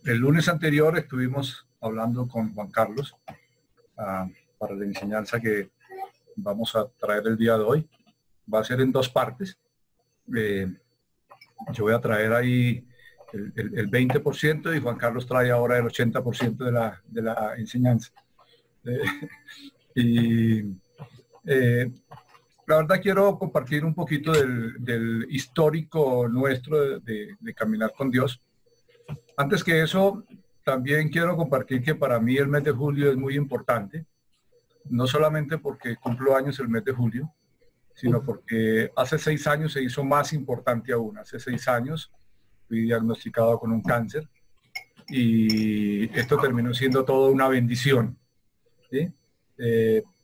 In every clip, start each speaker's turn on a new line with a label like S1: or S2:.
S1: El lunes anterior estuvimos hablando con Juan Carlos para la enseñanza que vamos a traer el día de hoy. Va a ser en dos partes. Yo voy a traer ahí el 20% y Juan Carlos trae ahora el 80% de la enseñanza. La verdad quiero compartir un poquito del histórico nuestro de caminar con Dios. Antes que eso, también quiero compartir que para mí el mes de julio es muy importante, no solamente porque cumplo años el mes de julio, sino porque hace 6 años se hizo más importante aún. Hace 6 años fui diagnosticado con un cáncer y esto terminó siendo toda una bendición, ¿sí?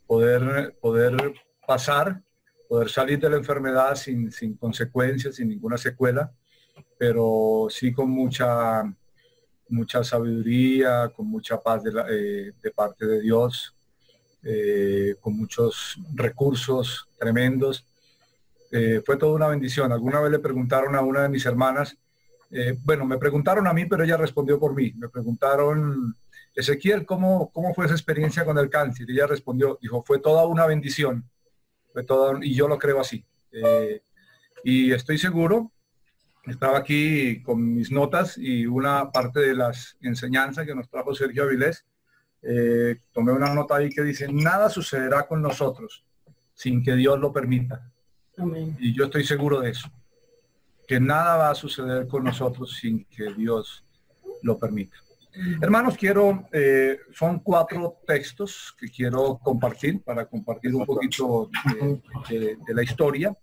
S1: Poder pasar, poder salir de la enfermedad sin consecuencias, sin ninguna secuela, pero sí con mucha sabiduría, con mucha paz de parte de Dios, con muchos recursos tremendos. Fue toda una bendición. Alguna vez le preguntaron a una de mis hermanas, bueno, me preguntaron a mí, pero ella respondió por mí. Me preguntaron, Ezequiel, ¿cómo fue esa experiencia con el cáncer? Y ella respondió, dijo, fue toda una bendición. Y yo lo creo así. Y estoy seguro, estaba aquí con mis notas y una parte de las enseñanzas que nos trajo Sergio Avilés, tomé una nota ahí que dice, nada sucederá con nosotros sin que Dios lo permita. Amén. Y yo estoy seguro de eso, que nada va a suceder con nosotros sin que Dios lo permita. Hermanos, son 4 textos que quiero compartir para compartir un poquito de la historia.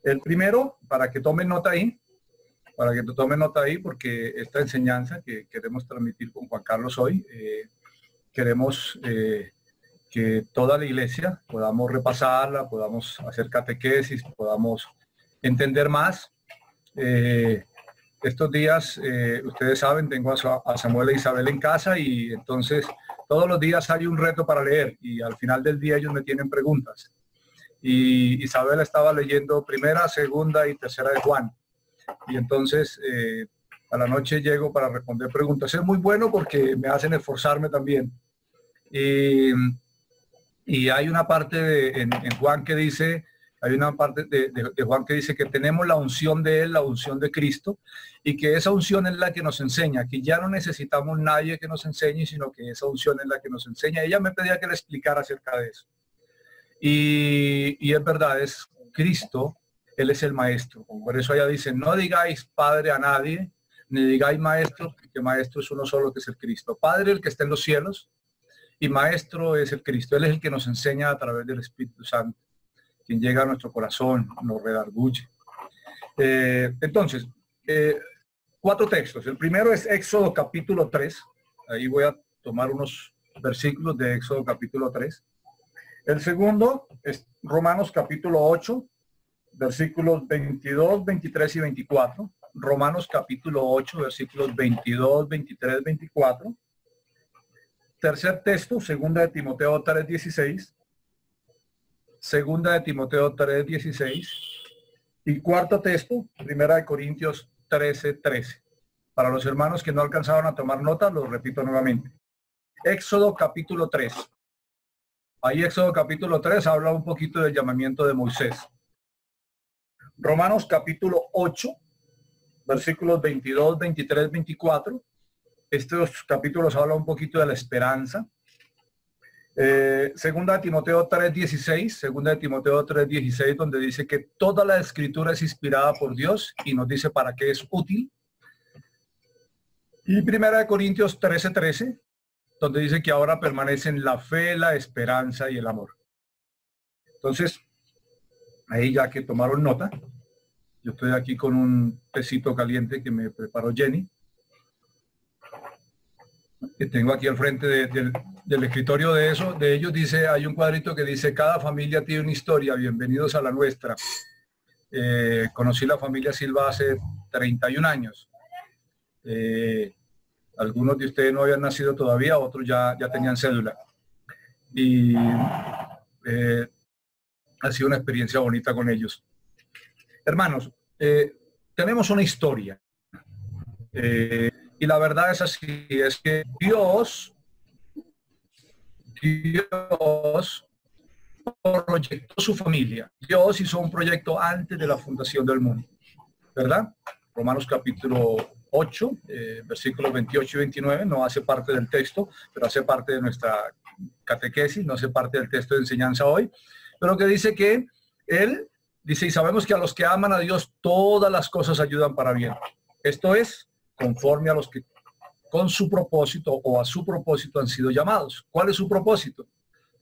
S1: El primero, para que tomen nota ahí, porque esta enseñanza que queremos transmitir con Juan Carlos hoy, queremos que toda la iglesia podamos repasarla, podamos hacer catequesis, podamos entender más. Estos días, ustedes saben, tengo a Samuel e Isabel en casa y entonces todos los días hay un reto para leer y al final del día ellos me tienen preguntas. Y Isabel estaba leyendo primera, segunda y tercera de Juan. Y entonces a la noche llego para responder preguntas. Es muy bueno porque me hacen esforzarme también. Y hay una parte en Juan que dice, hay una parte de Juan que dice que tenemos la unción de él, la unción de Cristo, y que esa unción es la que nos enseña, que ya no necesitamos nadie que nos enseñe, sino que esa unción es la que nos enseña. Ella me pedía que le explicara acerca de eso. Y es verdad, es Cristo, él es el maestro. Por eso ella dice, no digáis padre a nadie, ni digáis maestro, porque maestro es uno solo, que es el Cristo. Padre, el que está en los cielos, y maestro es el Cristo. Él es el que nos enseña a través del Espíritu Santo, quien llega a nuestro corazón, nos redarguye. Entonces, 4 textos. El primero es Éxodo capítulo 3. Ahí voy a tomar unos versículos de Éxodo capítulo 3. El segundo es Romanos capítulo 8, versículos 22, 23 y 24. Romanos capítulo 8, versículos 22, 23, 24. Tercer texto, segunda de Timoteo 3, 16. Segunda de Timoteo 3, 16. Y cuarto texto, primera de Corintios 13, 13. Para los hermanos que no alcanzaron a tomar nota, lo repito nuevamente. Éxodo capítulo 3. Ahí Éxodo capítulo 3 habla un poquito del llamamiento de Moisés. Romanos capítulo 8, versículos 22, 23, 24. Estos capítulos hablan un poquito de la esperanza. Segunda de Timoteo 3:16, segunda de Timoteo 3:16, donde dice que toda la escritura es inspirada por Dios y nos dice para qué es útil. Y primera de Corintios 13:13, donde dice que ahora permanecen la fe, la esperanza y el amor. Entonces, ahí ya que tomaron nota, yo estoy aquí con un tecito caliente que me preparó Jenny, que tengo aquí al frente del escritorio de ellos, dice, hay un cuadrito que dice, cada familia tiene una historia, bienvenidos a la nuestra. Conocí la familia Silva hace 31 años. Algunos de ustedes no habían nacido todavía, otros ya tenían cédula. Y ha sido una experiencia bonita con ellos. Hermanos, tenemos una historia. Y la verdad es así, es que Dios proyectó su familia. Dios hizo un proyecto antes de la fundación del mundo, ¿verdad? Romanos capítulo 8, versículos 28 y 29, no hace parte del texto, pero hace parte de nuestra catequesis, no hace parte del texto de enseñanza hoy, pero que dice que Él dice, y sabemos que a los que aman a Dios todas las cosas ayudan para bien. Esto es conforme a los que con su propósito o a su propósito han sido llamados. ¿Cuál es su propósito?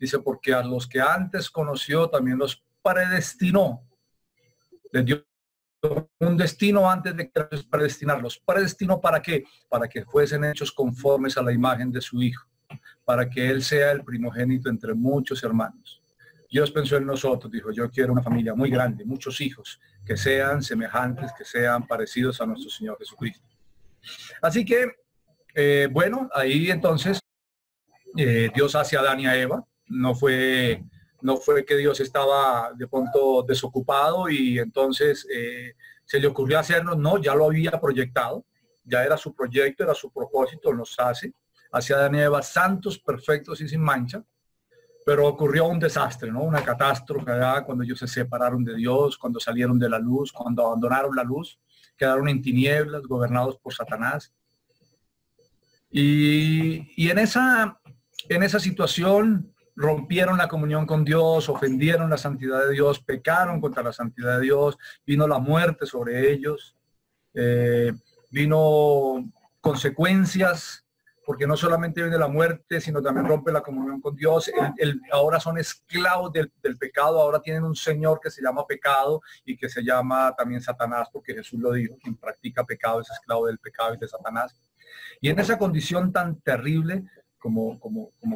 S1: Dice, porque a los que antes conoció también los predestinó. Les dio un destino antes de predestinarlos. ¿Predestinó para qué? Para que fuesen hechos conformes a la imagen de su Hijo, para que Él sea el primogénito entre muchos hermanos. Dios pensó en nosotros, dijo, yo quiero una familia muy grande, muchos hijos, que sean semejantes, que sean parecidos a nuestro Señor Jesucristo. Así que, bueno, ahí entonces Dios hace a Adán y a Eva. No fue que Dios estaba de pronto desocupado y entonces se le ocurrió hacernos. No, ya lo había proyectado, ya era su proyecto, era su propósito, nos hacia Adán y Eva santos, perfectos y sin mancha. Pero ocurrió un desastre, ¿no? Una catástrofe, ¿verdad? Cuando ellos se separaron de Dios, cuando salieron de la luz, cuando abandonaron la luz, quedaron en tinieblas, gobernados por Satanás. Y en esa situación rompieron la comunión con Dios, ofendieron la santidad de Dios, pecaron contra la santidad de Dios, vino la muerte sobre ellos, vino consecuencias, porque no solamente viene la muerte, sino también rompe la comunión con Dios. Ahora son esclavos del pecado, ahora tienen un señor que se llama pecado y que se llama también Satanás, porque Jesús lo dijo, quien practica pecado es esclavo del pecado y de Satanás. Y en esa condición tan terrible como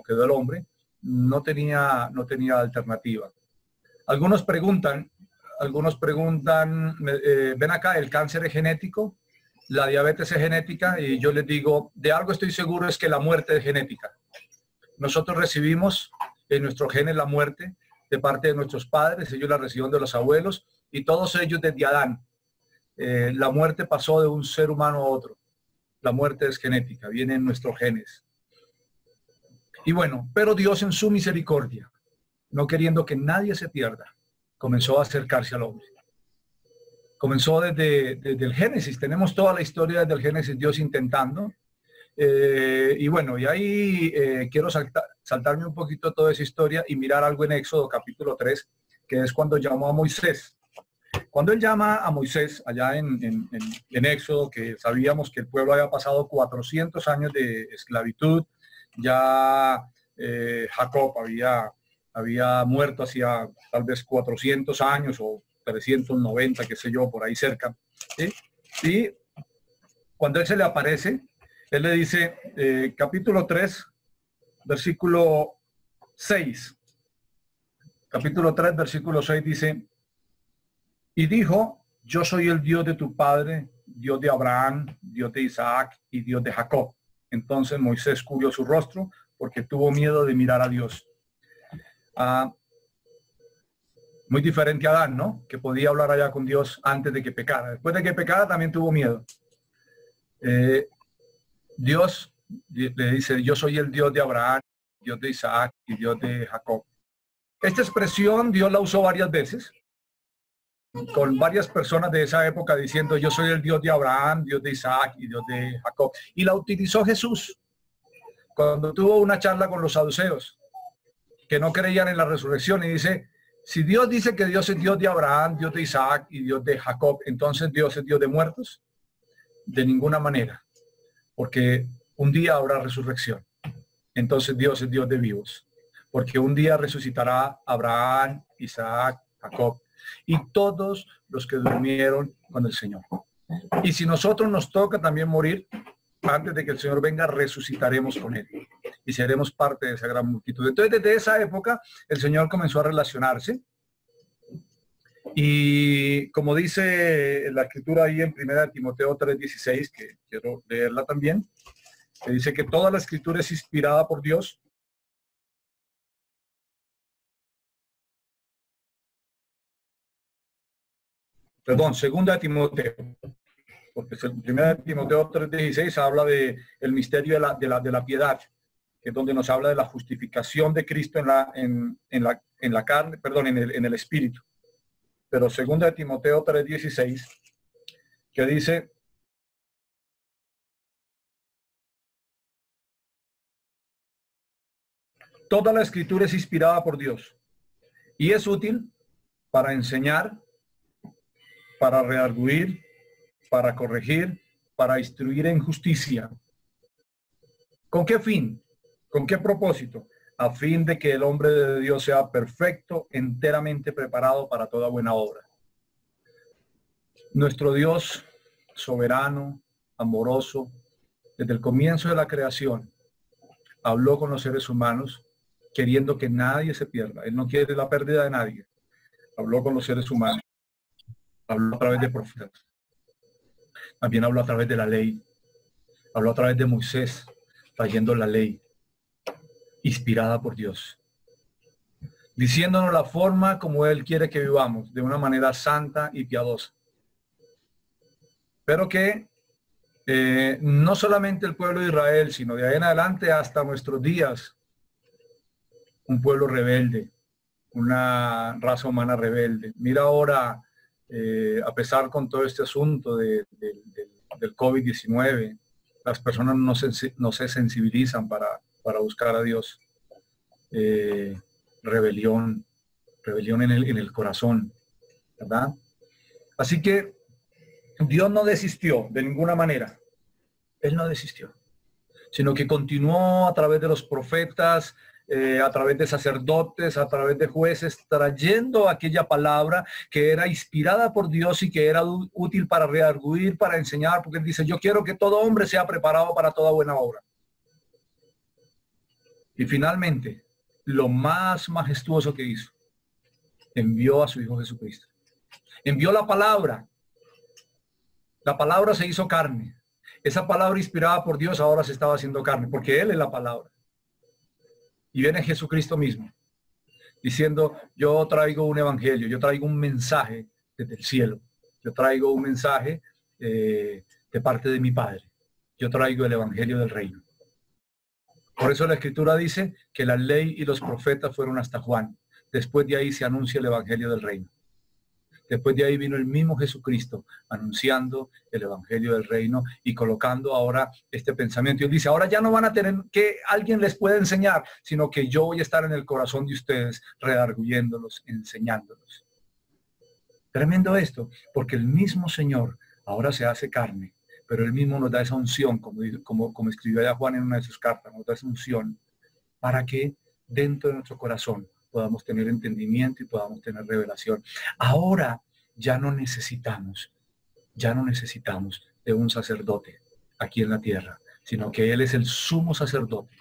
S1: quedó el hombre, no tenía alternativa. Algunos preguntan, ven acá, el cáncer es genético, la diabetes es genética, y yo les digo, de algo estoy seguro, es que la muerte es genética. Nosotros recibimos en nuestros genes la muerte de parte de nuestros padres, ellos la recibieron de los abuelos, y todos ellos desde Adán. La muerte pasó de un ser humano a otro. La muerte es genética, viene en nuestros genes. Y bueno, pero Dios en su misericordia, no queriendo que nadie se pierda, comenzó a acercarse al hombre. Comenzó desde el Génesis, tenemos toda la historia desde el Génesis, Dios intentando. Y bueno, y ahí quiero saltarme un poquito toda esa historia y mirar algo en Éxodo capítulo 3, que es cuando llamó a Moisés. Cuando él llama a Moisés allá en Éxodo, que sabíamos que el pueblo había pasado 400 años de esclavitud, ya Jacob había muerto hacía tal vez 400 años o 390, qué sé yo, por ahí cerca. ¿Sí? Y cuando él se le aparece, él le dice, capítulo 3, versículo 6. Capítulo 3, versículo 6 dice, y dijo, yo soy el Dios de tu padre, Dios de Abraham, Dios de Isaac y Dios de Jacob. Entonces Moisés cubrió su rostro porque tuvo miedo de mirar a Dios. Muy diferente a Adán, ¿no? Que podía hablar allá con Dios antes de que pecara. Después de que pecara también tuvo miedo. Dios le dice, yo soy el Dios de Abraham, Dios de Isaac y Dios de Jacob. Esta expresión Dios la usó varias veces con varias personas de esa época diciendo, yo soy el Dios de Abraham, Dios de Isaac y Dios de Jacob. Y la utilizó Jesús cuando tuvo una charla con los saduceos que no creían en la resurrección, y dice, si Dios dice que Dios es Dios de Abraham, Dios de Isaac y Dios de Jacob, entonces Dios es Dios de muertos. De ninguna manera, porque un día habrá resurrección. Entonces Dios es Dios de vivos, porque un día resucitará Abraham, Isaac, Jacob y todos los que durmieron con el Señor. Y si nosotros nos toca también morir, antes de que el Señor venga, resucitaremos con él y seremos parte de esa gran multitud. Entonces, desde esa época, el Señor comenzó a relacionarse. Y como dice la escritura ahí en 1 Timoteo 3:16, que quiero leerla también, que dice que toda la escritura es inspirada por Dios. Perdón, 2 Timoteo. porque el 1 Timoteo 3:16 habla de el misterio de la piedad, que es donde nos habla de la justificación de Cristo en la carne, perdón, en el espíritu. Pero 2 Timoteo 3:16, que dice: toda la escritura es inspirada por Dios y es útil para enseñar, para redarguir, para corregir, para instruir en justicia. ¿Con qué fin? ¿Con qué propósito? A fin de que el hombre de Dios sea perfecto, enteramente preparado para toda buena obra. Nuestro Dios, soberano, amoroso, desde el comienzo de la creación, habló con los seres humanos queriendo que nadie se pierda. Él no quiere la pérdida de nadie. Habló con los seres humanos. Habló a través de profetas. También habló a través de la ley. Habló a través de Moisés, trayendo la ley, inspirada por Dios, diciéndonos la forma como Él quiere que vivamos, de una manera santa y piadosa. Pero que no solamente el pueblo de Israel, sino de ahí en adelante hasta nuestros días, un pueblo rebelde, una raza humana rebelde. Mira ahora, a pesar con todo este asunto del COVID-19, las personas no se sensibilizan para buscar a Dios. Rebelión en el corazón, ¿verdad? Así que Dios no desistió de ninguna manera. Él no desistió, sino que continuó a través de los profetas, a través de sacerdotes, a través de jueces, trayendo aquella palabra que era inspirada por Dios y que era útil para redarguir, para enseñar, porque Él dice: yo quiero que todo hombre sea preparado para toda buena obra. Y finalmente, lo más majestuoso que hizo, envió a su Hijo Jesucristo. Envió la palabra. La palabra se hizo carne. Esa palabra inspirada por Dios ahora se estaba haciendo carne, porque Él es la palabra. Y viene Jesucristo mismo, diciendo: yo traigo un evangelio, yo traigo un mensaje desde el cielo. Yo traigo un mensaje de parte de mi Padre. Yo traigo el evangelio del reino. Por eso la Escritura dice que la ley y los profetas fueron hasta Juan. Después de ahí se anuncia el evangelio del reino. Después de ahí vino el mismo Jesucristo anunciando el evangelio del reino y colocando ahora este pensamiento. Y Él dice: ahora ya no van a tener que alguien les pueda enseñar, sino que yo voy a estar en el corazón de ustedes, redarguyéndolos, enseñándolos. Tremendo esto, porque el mismo Señor ahora se hace carne, pero Él mismo nos da esa unción, como escribió allá Juan en una de sus cartas, nos da esa unción para que dentro de nuestro corazón podamos tener entendimiento y podamos tener revelación. Ahora ya no necesitamos de un sacerdote aquí en la tierra, sino que Él es el sumo sacerdote.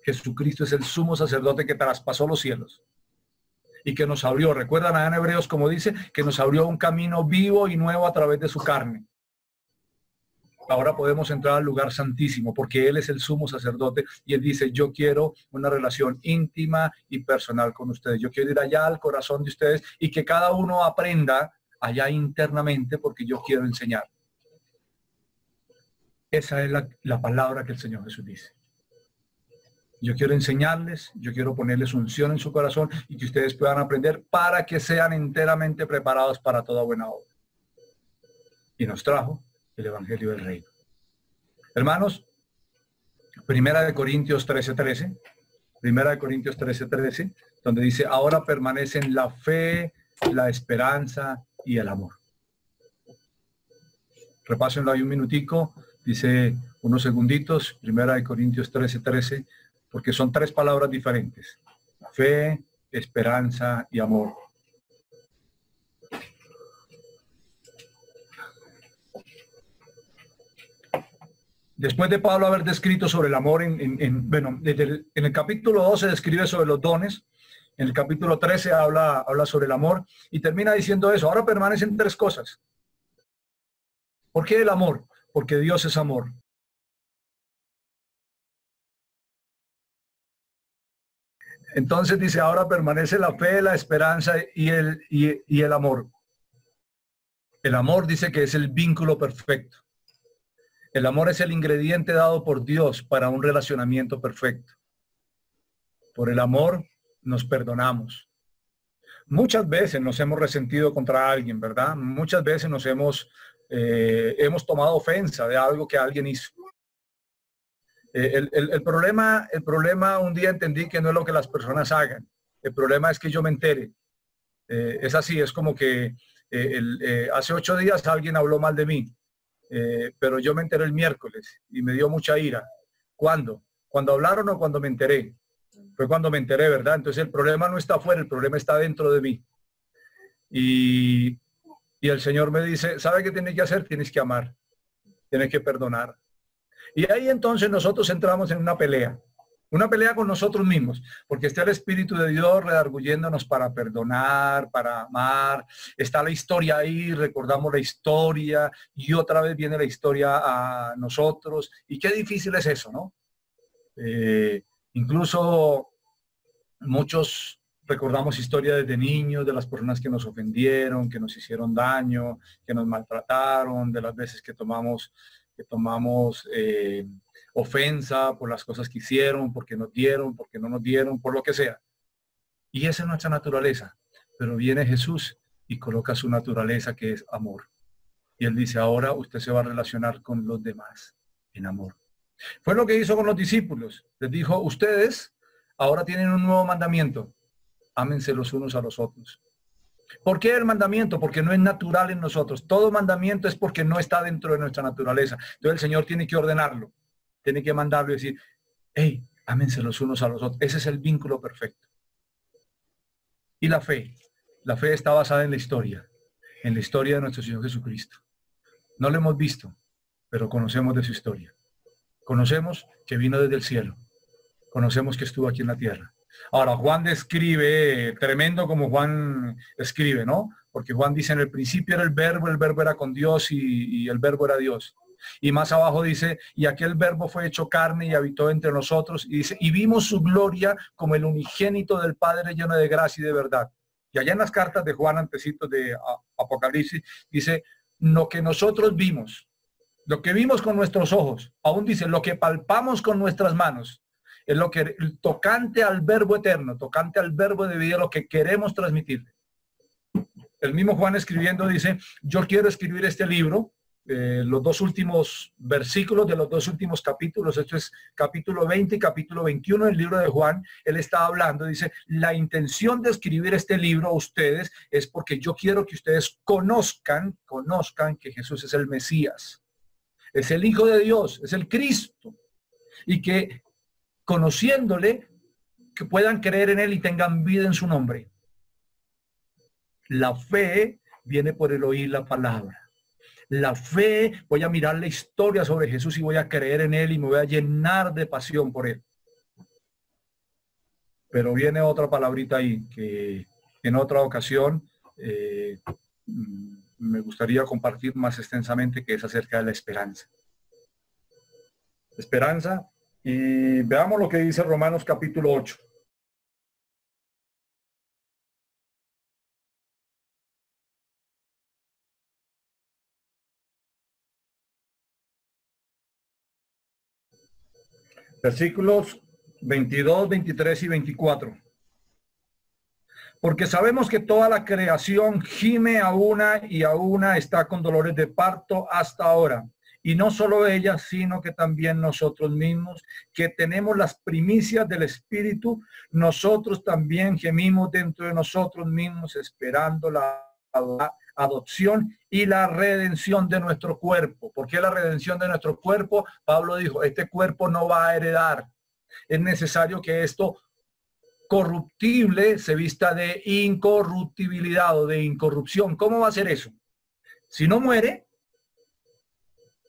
S1: Jesucristo es el sumo sacerdote que traspasó los cielos y que nos abrió, recuerdan allá en Hebreos como dice, que nos abrió un camino vivo y nuevo a través de su carne. Ahora podemos entrar al lugar santísimo porque Él es el sumo sacerdote y Él dice: yo quiero una relación íntima y personal con ustedes. Yo quiero ir allá al corazón de ustedes y que cada uno aprenda allá internamente, porque yo quiero enseñar. Esa es la palabra que el Señor Jesús dice. Yo quiero enseñarles, yo quiero ponerles unción en su corazón y que ustedes puedan aprender para que sean enteramente preparados para toda buena obra. Y nos trajo el evangelio del reino. Hermanos, 1 Corintios 13:13, 1 Corintios 13:13, donde dice: ahora permanecen la fe, la esperanza y el amor. Repásenlo ahí un minutico, dice unos segunditos, 1 Corintios 13:13, porque son tres palabras diferentes: fe, esperanza y amor. Después de Pablo haber descrito sobre el amor, en el capítulo 12 describe sobre los dones, en el capítulo 13 habla sobre el amor y termina diciendo eso: ahora permanecen tres cosas. ¿Por qué el amor? Porque Dios es amor. Entonces dice: ahora permanece la fe, la esperanza y el amor. El amor dice que es el vínculo perfecto. El amor es el ingrediente dado por Dios para un relacionamiento perfecto. Por el amor nos perdonamos. Muchas veces nos hemos resentido contra alguien, ¿verdad? Muchas veces nos hemos tomado ofensa de algo que alguien hizo. El problema un día entendí que no es lo que las personas hagan. El problema es que yo me entere. Es así, es como que hace 8 días alguien habló mal de mí, pero yo me enteré el miércoles y me dio mucha ira. ¿Cuándo? ¿Cuando hablaron o cuando me enteré? Fue cuando me enteré, ¿verdad? Entonces el problema no está afuera, el problema está dentro de mí. Y el Señor me dice, ¿sabe qué tienes que hacer? Tienes que amar, tienes que perdonar. Y ahí entonces nosotros entramos en una pelea con nosotros mismos, porque está el Espíritu de Dios redarguyéndonos para perdonar, para amar. Está la historia ahí, recordamos la historia y otra vez viene la historia a nosotros. Y qué difícil es eso, ¿no? Incluso muchos recordamos historias desde niños, de las personas que nos ofendieron, que nos hicieron daño, que nos maltrataron, de las veces que tomamos ofensa por las cosas que hicieron, porque nos dieron, porque no nos dieron, por lo que sea. Y esa es nuestra naturaleza. Pero viene Jesús y coloca su naturaleza, que es amor. Y él dice, ahora usted se va a relacionar con los demás en amor. Fue lo que hizo con los discípulos. Les dijo, ustedes ahora tienen un nuevo mandamiento. Ámense los unos a los otros. ¿Por qué el mandamiento? Porque no es natural en nosotros. Todo mandamiento es porque no está dentro de nuestra naturaleza. Entonces el Señor tiene que ordenarlo. Tiene que mandarlo y decir, hey, ámense los unos a los otros. Ese es el vínculo perfecto. Y la fe. La fe está basada en la historia de nuestro Señor Jesucristo. No lo hemos visto, pero conocemos de su historia. Conocemos que vino desde el cielo. Conocemos que estuvo aquí en la tierra. Ahora, Juan describe, tremendo como Juan escribe, ¿no? Porque Juan dice, en el principio era el verbo era con Dios y el verbo era Dios. Y más abajo dice, y aquel verbo fue hecho carne y habitó entre nosotros. Y dice, y vimos su gloria como el unigénito del Padre lleno de gracia y de verdad. Y allá en las cartas de Juan, antecitos de Apocalipsis, dice, lo que nosotros vimos, lo que vimos con nuestros ojos, aún dice, lo que palpamos con nuestras manos, es lo que tocante al verbo eterno, tocante al verbo de vida, lo que queremos transmitirle. El mismo Juan escribiendo dice, yo quiero escribir este libro, los 2 últimos versículos de los 2 últimos capítulos, esto es capítulo 20 y capítulo 21 del libro de Juan. Él está hablando, dice, la intención de escribir este libro a ustedes es porque yo quiero que ustedes conozcan que Jesús es el Mesías, es el Hijo de Dios, es el Cristo, y que conociéndole, que puedan creer en él y tengan vida en su nombre. La fe viene por el oír la palabra. La fe, voy a mirar la historia sobre Jesús y voy a creer en él y me voy a llenar de pasión por él. Pero viene otra palabrita ahí que en otra ocasión me gustaría compartir más extensamente, que es acerca de la esperanza. Esperanza. Y veamos lo que dice Romanos capítulo 8. Versículos 22, 23 y 24. Porque sabemos que toda la creación gime a una y a una está con dolores de parto hasta ahora. Y no solo ella, sino que también nosotros mismos, que tenemos las primicias del Espíritu, nosotros también gemimos dentro de nosotros mismos, esperando la adopción y la redención de nuestro cuerpo. ¿Por qué la redención de nuestro cuerpo? Pablo dijo, este cuerpo no va a heredar. Es necesario que esto corruptible se vista de incorruptibilidad o de incorrupción. ¿Cómo va a ser eso? Si no muere,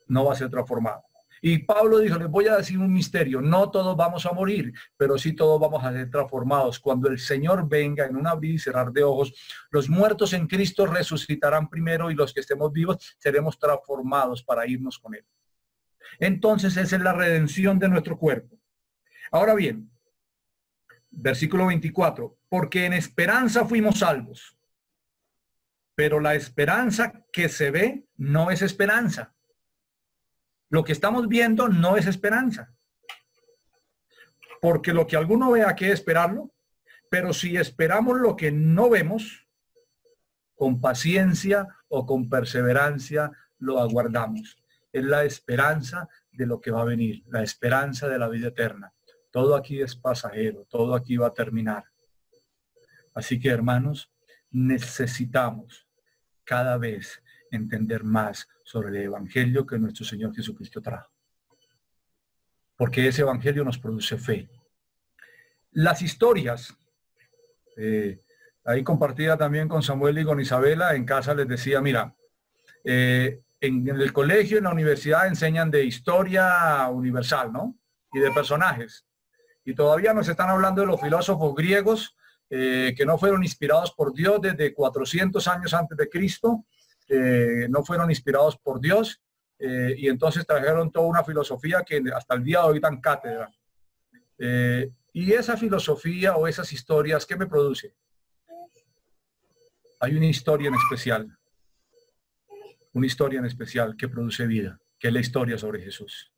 S1: no va a ser transformado. Y Pablo dijo, les voy a decir un misterio, no todos vamos a morir, pero sí todos vamos a ser transformados. Cuando el Señor venga en un abrir y cerrar de ojos, los muertos en Cristo resucitarán primero y los que estemos vivos seremos transformados para irnos con él. Entonces esa es la redención de nuestro cuerpo. Ahora bien, versículo 24, porque en esperanza fuimos salvos, pero la esperanza que se ve no es esperanza. Lo que estamos viendo no es esperanza. Porque lo que alguno vea, que esperarlo, pero si esperamos lo que no vemos, con paciencia o con perseverancia lo aguardamos. Es la esperanza de lo que va a venir, la esperanza de la vida eterna. Todo aquí es pasajero, todo aquí va a terminar. Así que, hermanos, necesitamos cada vez entender más sobre el evangelio que nuestro Señor Jesucristo trajo. Porque ese evangelio nos produce fe. Las historias, ahí compartida también con Samuel y con Isabela, en casa les decía, mira, en el colegio, en la universidad enseñan de historia universal, ¿no? Y de personajes. Y todavía nos están hablando de los filósofos griegos que no fueron inspirados por Dios desde 400 años antes de Cristo, no fueron inspirados por Dios, y entonces trajeron toda una filosofía que hasta el día de hoy dan cátedra. Y esa filosofía o esas historias, ¿qué me produce? Hay una historia en especial que produce vida, que es la historia sobre Jesús.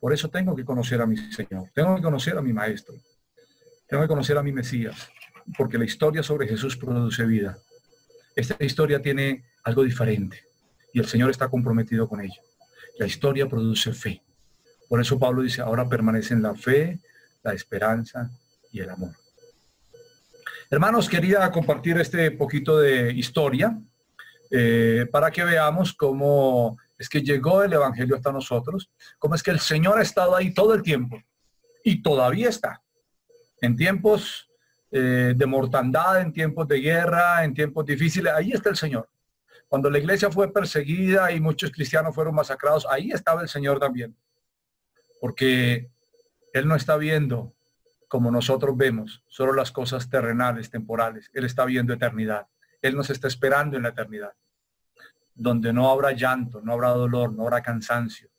S1: Por eso tengo que conocer a mi Señor, tengo que conocer a mi Maestro, tengo que conocer a mi Mesías, porque la historia sobre Jesús produce vida. Esta historia tiene algo diferente y el Señor está comprometido con ella. La historia produce fe. Por eso Pablo dice, ahora permanecen la fe, la esperanza y el amor. Hermanos, quería compartir este poquito de historia para que veamos cómo es que llegó el evangelio hasta nosotros, cómo es que el Señor ha estado ahí todo el tiempo y todavía está. En tiempos de mortandad, en tiempos de guerra, en tiempos difíciles, ahí está el Señor. Cuando la iglesia fue perseguida y muchos cristianos fueron masacrados, ahí estaba el Señor también. Porque Él no está viendo como nosotros vemos, solo las cosas terrenales, temporales. Él está viendo eternidad. Él nos está esperando en la eternidad, donde no habrá llanto, no habrá dolor, no habrá cansancio,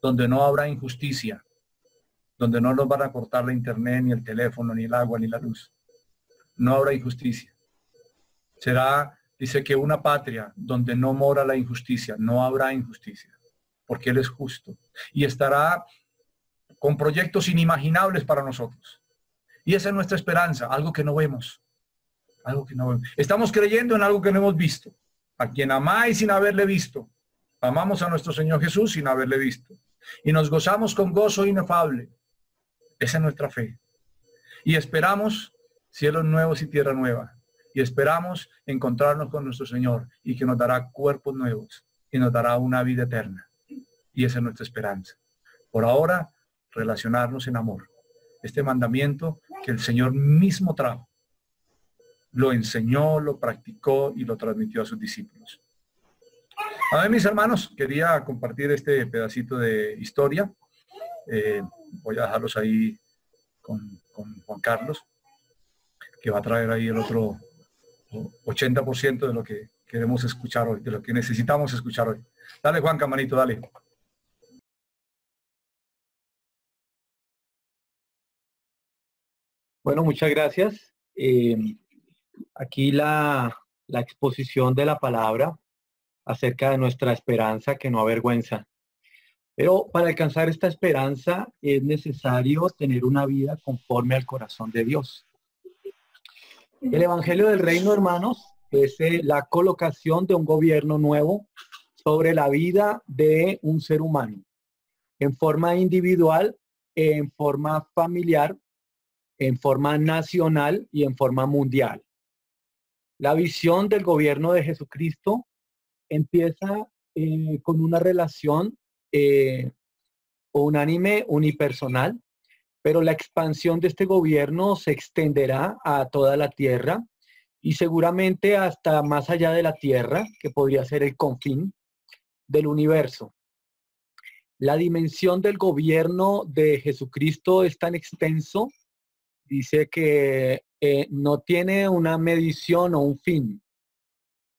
S1: donde no habrá injusticia, donde no nos van a cortar la internet, ni el teléfono, ni el agua, ni la luz. No habrá injusticia. Será, dice que una patria donde no mora la injusticia, no habrá injusticia, porque Él es justo. Y estará con proyectos inimaginables para nosotros. Y esa es nuestra esperanza, algo que no vemos. Algo que no vemos. Estamos creyendo en algo que no hemos visto. A quien amáis sin haberle visto. Amamos a nuestro Señor Jesús sin haberle visto. Y nos gozamos con gozo inefable. Esa es nuestra fe. Y esperamos cielos nuevos y tierra nueva. Y esperamos encontrarnos con nuestro Señor y que nos dará cuerpos nuevos y nos dará una vida eterna. Y esa es nuestra esperanza. Por ahora, relacionarnos en amor. Este mandamiento que el Señor mismo trajo, lo enseñó, lo practicó y lo transmitió a sus discípulos. A ver, mis hermanos, quería compartir este pedacito de historia. Voy a dejarlos ahí con Juan Carlos, que va a traer ahí el otro 80% de lo que queremos escuchar hoy, de lo que necesitamos escuchar hoy. Dale, Juan, camarito, dale.
S2: Bueno, muchas gracias. Aquí la exposición de la palabra acerca de nuestra esperanza que no avergüenza. Pero para alcanzar esta esperanza es necesario tener una vida conforme al corazón de Dios. El Evangelio del Reino, hermanos, es la colocación de un gobierno nuevo sobre la vida de un ser humano, en forma individual, en forma familiar, en forma nacional y en forma mundial. La visión del gobierno de Jesucristo empieza con una relación unánime, unipersonal, pero la expansión de este gobierno se extenderá a toda la tierra y seguramente hasta más allá de la tierra, que podría ser el confín del universo. La dimensión del gobierno de Jesucristo es tan extenso, dice que no tiene una medición o un fin.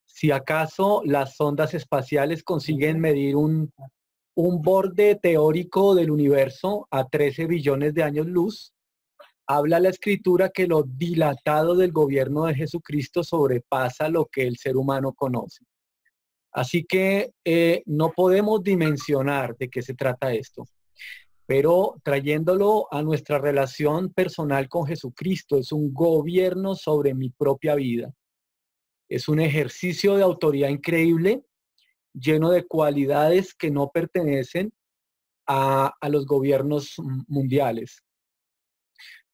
S2: Si acaso las sondas espaciales consiguen medir un borde teórico del universo a 13 billones de años luz, habla la Escritura que lo dilatado del gobierno de Jesucristo sobrepasa lo que el ser humano conoce. Así que no podemos dimensionar de qué se trata esto, pero trayéndolo a nuestra relación personal con Jesucristo, es un gobierno sobre mi propia vida. Es un ejercicio de autoridad increíble, lleno de cualidades que no pertenecen a los gobiernos mundiales.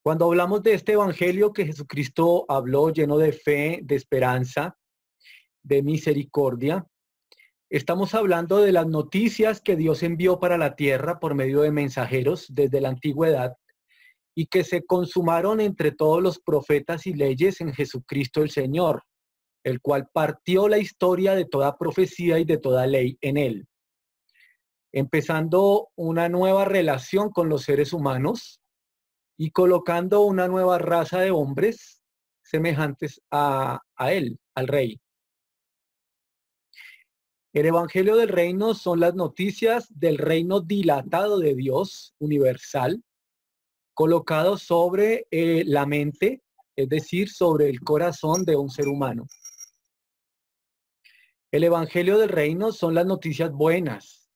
S2: Cuando hablamos de este evangelio que Jesucristo habló, lleno de fe, de esperanza, de misericordia, estamos hablando de las noticias que Dios envió para la tierra por medio de mensajeros desde la antigüedad y que se consumaron entre todos los profetas y leyes en Jesucristo el Señor, el cual partió la historia de toda profecía y de toda ley en él, empezando una nueva relación con los seres humanos y colocando una nueva raza de hombres semejantes a él, al Rey. El Evangelio del Reino son las noticias del reino dilatado de Dios universal, colocado sobre la mente, es decir, sobre el corazón de un ser humano. El Evangelio del Reino son las noticias buenas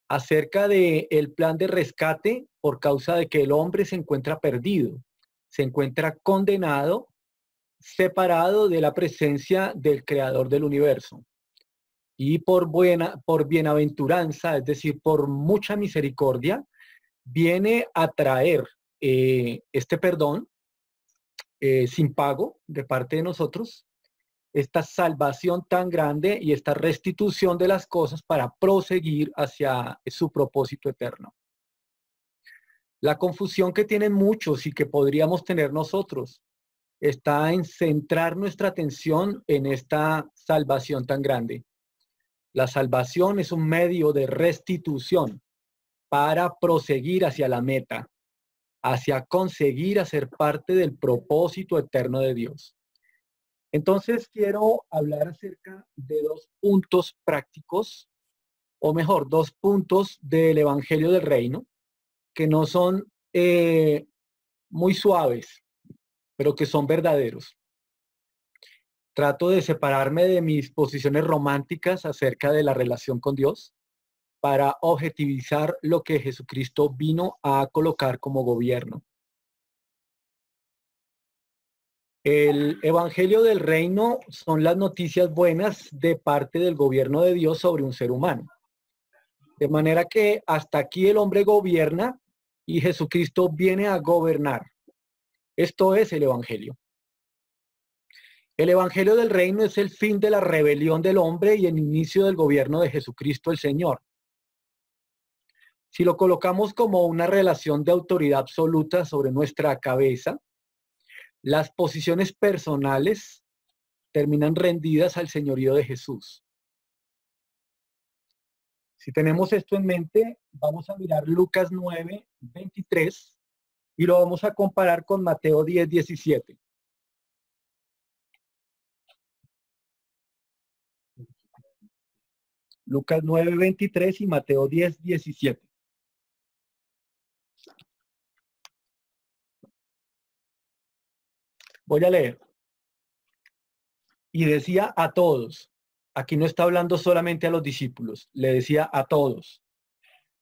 S2: acerca del plan de rescate por causa de que el hombre se encuentra perdido, se encuentra condenado, separado de la presencia del Creador del universo. Y por bienaventuranza, es decir, por mucha misericordia, viene a traer este perdón sin pago de parte de nosotros, esta salvación tan grande y esta restitución de las cosas para proseguir hacia su propósito eterno. La confusión que tienen muchos y que podríamos tener nosotros está en centrar nuestra atención en esta salvación tan grande. La salvación es un medio de restitución para proseguir hacia la meta, hacia conseguir hacer parte del propósito eterno de Dios. Entonces quiero hablar acerca de dos puntos prácticos, o mejor, dos puntos del Evangelio del Reino, que no son muy suaves, pero que son verdaderos. Trato de separarme de mis posiciones románticas acerca de la relación con Dios para objetivizar lo que Jesucristo vino a colocar como gobierno. El Evangelio del Reino son las noticias buenas de parte del gobierno de Dios sobre un ser humano. De manera que hasta aquí el hombre gobierna y Jesucristo viene a gobernar. Esto es el Evangelio. El Evangelio del Reino es el fin de la rebelión del hombre y el inicio del gobierno de Jesucristo el Señor. Si lo colocamos como una relación de autoridad absoluta sobre nuestra cabeza, las posiciones personales terminan rendidas al señorío de Jesús. Si tenemos esto en mente, vamos a mirar Lucas 9, 23 y lo vamos a comparar con Mateo 10, 17. Lucas 9, 23 y Mateo 10, 17. Voy a leer. Y decía a todos, aquí no está hablando solamente a los discípulos, le decía a todos,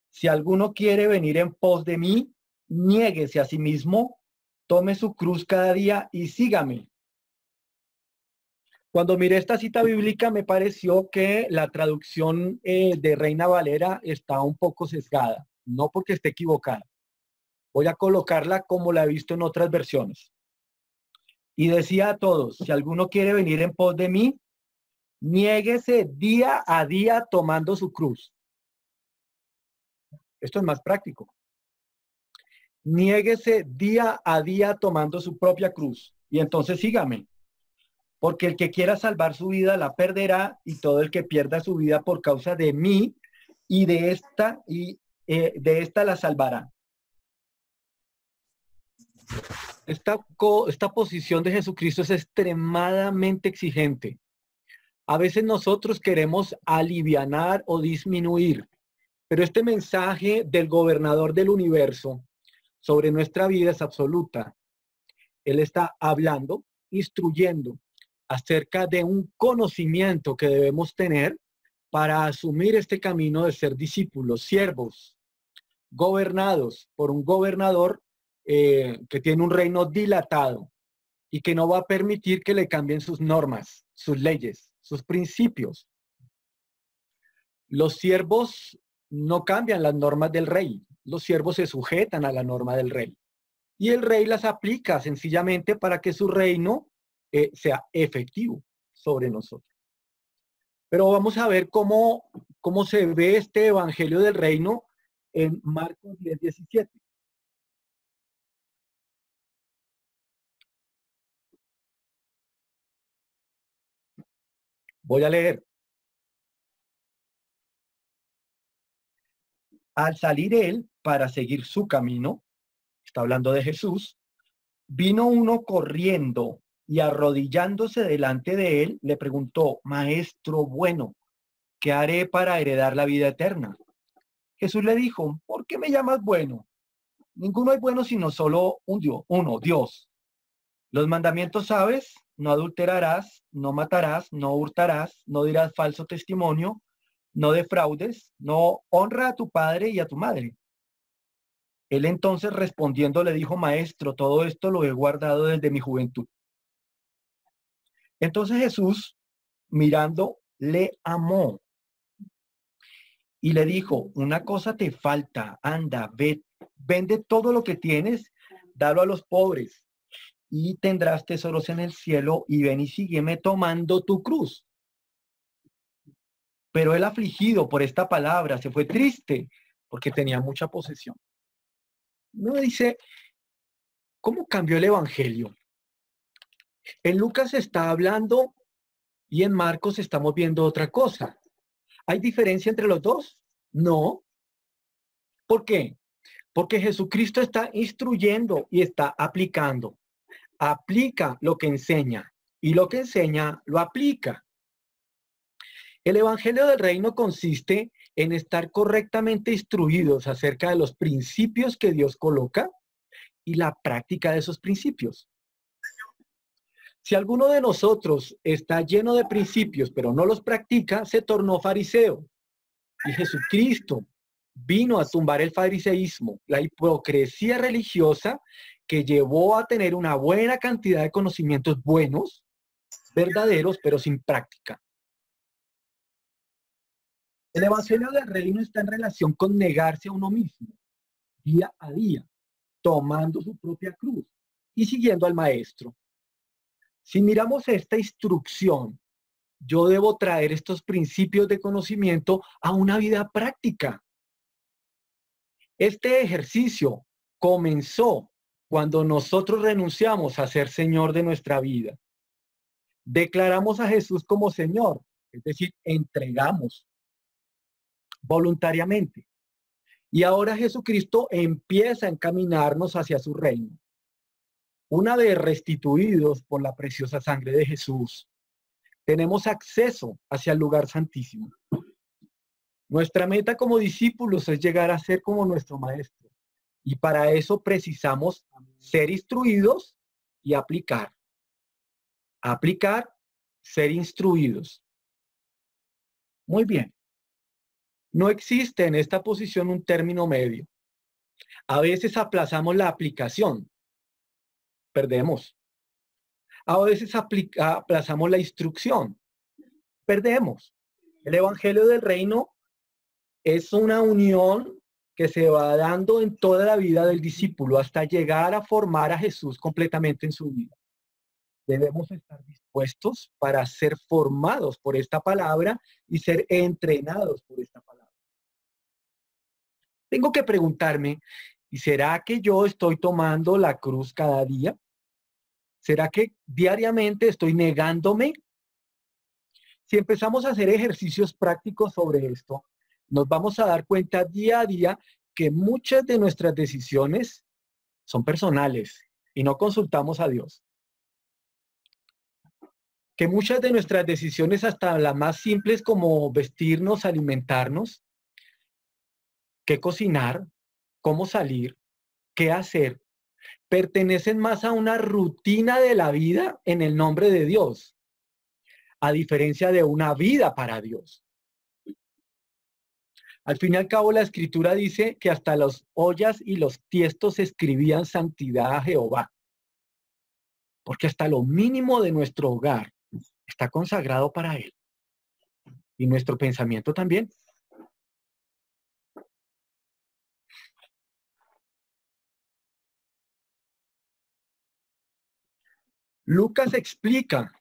S2: si alguno quiere venir en pos de mí, niéguese a sí mismo, tome su cruz cada día y sígame. Cuando miré esta cita bíblica me pareció que la traducción de Reina Valera está un poco sesgada, no porque esté equivocada. Voy a colocarla como la he visto en otras versiones. Y decía a todos, si alguno quiere venir en pos de mí, niéguese día a día tomando su cruz. Esto es más práctico. Niéguese día a día tomando su propia cruz. Y entonces sígame. Porque el que quiera salvar su vida la perderá, y todo el que pierda su vida por causa de mí y de esta la salvará. Esta posición de Jesucristo es extremadamente exigente. A veces nosotros queremos alivianar o disminuir, pero este mensaje del gobernador del universo sobre nuestra vida es absoluta. Él está hablando, instruyendo acerca de un conocimiento que debemos tener para asumir este camino de ser discípulos, siervos, gobernados por un gobernador que tiene un reino dilatado y que no va a permitir que le cambien sus normas, sus leyes, sus principios. Los siervos no cambian las normas del rey, los siervos se sujetan a la norma del rey y el rey las aplica sencillamente para que su reino sea efectivo sobre nosotros. Pero vamos a ver cómo se ve este evangelio del reino en Marcos 10:17. Voy a leer. Al salir él para seguir su camino, está hablando de Jesús, vino uno corriendo y arrodillándose delante de él, le preguntó: Maestro bueno, ¿qué haré para heredar la vida eterna? Jesús le dijo: ¿por qué me llamas bueno? Ninguno es bueno sino solo uno, Dios. Los mandamientos sabes: no adulterarás, no matarás, no hurtarás, no dirás falso testimonio, no defraudes, no honra a tu padre y a tu madre. Él entonces respondiendo le dijo: Maestro, todo esto lo he guardado desde mi juventud. Entonces Jesús, mirando, le amó y le dijo: una cosa te falta, anda, ve, vende todo lo que tienes, dalo a los pobres y tendrás tesoros en el cielo, y ven y sígueme tomando tu cruz. Pero él, afligido por esta palabra, se fue triste porque tenía mucha posesión. No dice, ¿cómo cambió el evangelio? En Lucas está hablando y en Marcos estamos viendo otra cosa. ¿Hay diferencia entre los dos? No. ¿Por qué? Porque Jesucristo está instruyendo y está aplicando. Aplica lo que enseña y lo que enseña lo aplica. El evangelio del reino consiste en estar correctamente instruidos acerca de los principios que Dios coloca y la práctica de esos principios. Si alguno de nosotros está lleno de principios pero no los practica, se tornó fariseo. Y Jesucristo vino a tumbar el fariseísmo, la hipocresía religiosa que llevó a tener una buena cantidad de conocimientos buenos, verdaderos, pero sin práctica. El evangelio del reino está en relación con negarse a uno mismo, día a día, tomando su propia cruz y siguiendo al maestro. Si miramos esta instrucción, yo debo traer estos principios de conocimiento a una vida práctica. Este ejercicio comenzó cuando nosotros renunciamos a ser Señor de nuestra vida. Declaramos a Jesús como Señor, es decir, entregamos voluntariamente. Y ahora Jesucristo empieza a encaminarnos hacia su reino. Una vez restituidos por la preciosa sangre de Jesús, tenemos acceso hacia el lugar santísimo. Nuestra meta como discípulos es llegar a ser como nuestro Maestro. Y para eso precisamos ser instruidos y aplicar. Aplicar, ser instruidos. Muy bien. No existe en esta posición un término medio. A veces aplazamos la aplicación. Perdemos. A veces aplazamos la instrucción. Perdemos. El evangelio del reino es una unión que se va dando en toda la vida del discípulo hasta llegar a formar a Jesús completamente en su vida. Debemos estar dispuestos para ser formados por esta palabra y ser entrenados por esta palabra. Tengo que preguntarme, ¿y será que yo estoy tomando la cruz cada día? ¿Será que diariamente estoy negándome? Si empezamos a hacer ejercicios prácticos sobre esto, nos vamos a dar cuenta día a día que muchas de nuestras decisiones son personales y no consultamos a Dios. Que muchas de nuestras decisiones, hasta las más simples como vestirnos, alimentarnos, qué cocinar, cómo salir, qué hacer, pertenecen más a una rutina de la vida en el nombre de Dios, a diferencia de una vida para Dios. Al fin y al cabo, la escritura dice que hasta las ollas y los tiestos escribían santidad a Jehová. Porque hasta lo mínimo de nuestro hogar está consagrado para Él. Y nuestro pensamiento también. Lucas explica,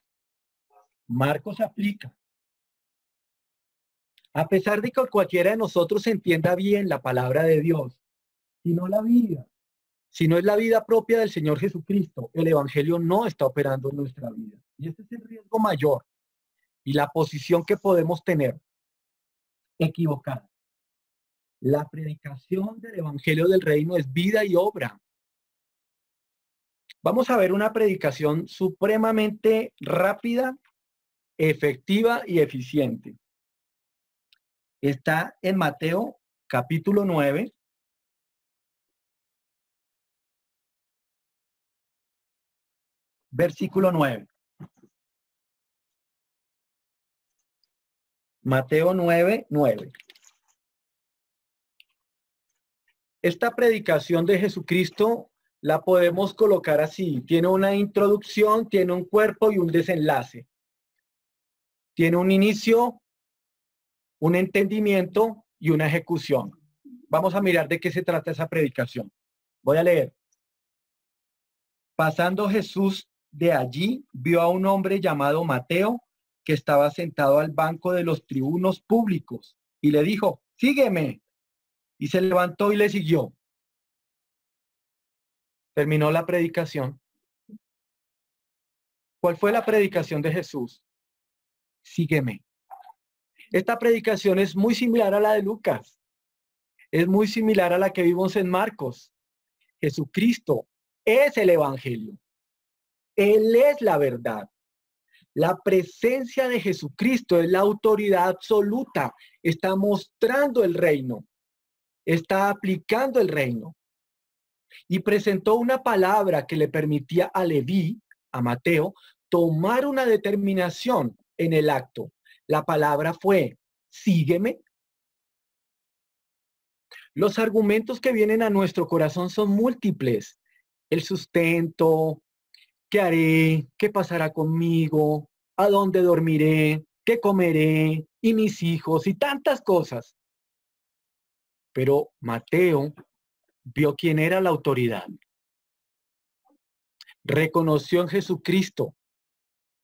S2: Marcos aplica. A pesar de que cualquiera de nosotros entienda bien la palabra de Dios, si no la vida, si no es la vida propia del Señor Jesucristo, el Evangelio no está operando en nuestra vida. Y este es el riesgo mayor y la posición que podemos tener equivocada. La predicación del Evangelio del Reino es vida y obra. Vamos a ver una predicación supremamente rápida, efectiva y eficiente. Está en Mateo capítulo 9. Versículo 9. Mateo 9, 9. Esta predicación de Jesucristo la podemos colocar así. Tiene una introducción, tiene un cuerpo y un desenlace. Tiene un inicio, un entendimiento y una ejecución. Vamos a mirar de qué se trata esa predicación. Voy a leer. Pasando Jesús de allí, vio a un hombre llamado Mateo, que estaba sentado al banco de los tribunos públicos, y le dijo, sígueme. Y se levantó y le siguió. Terminó la predicación. ¿Cuál fue la predicación de Jesús? Sígueme. Esta predicación es muy similar a la de Lucas. Es muy similar a la que vimos en Marcos. Jesucristo es el Evangelio. Él es la verdad. La presencia de Jesucristo es la autoridad absoluta. Está mostrando el reino. Está aplicando el reino. Y presentó una palabra que le permitía a Leví, a Mateo, tomar una determinación en el acto. La palabra fue, sígueme. Los argumentos que vienen a nuestro corazón son múltiples. El sustento, ¿qué haré? ¿Qué pasará conmigo? ¿A dónde dormiré? ¿Qué comeré? Y mis hijos y tantas cosas. Pero Mateo vio quién era la autoridad. Reconoció en Jesucristo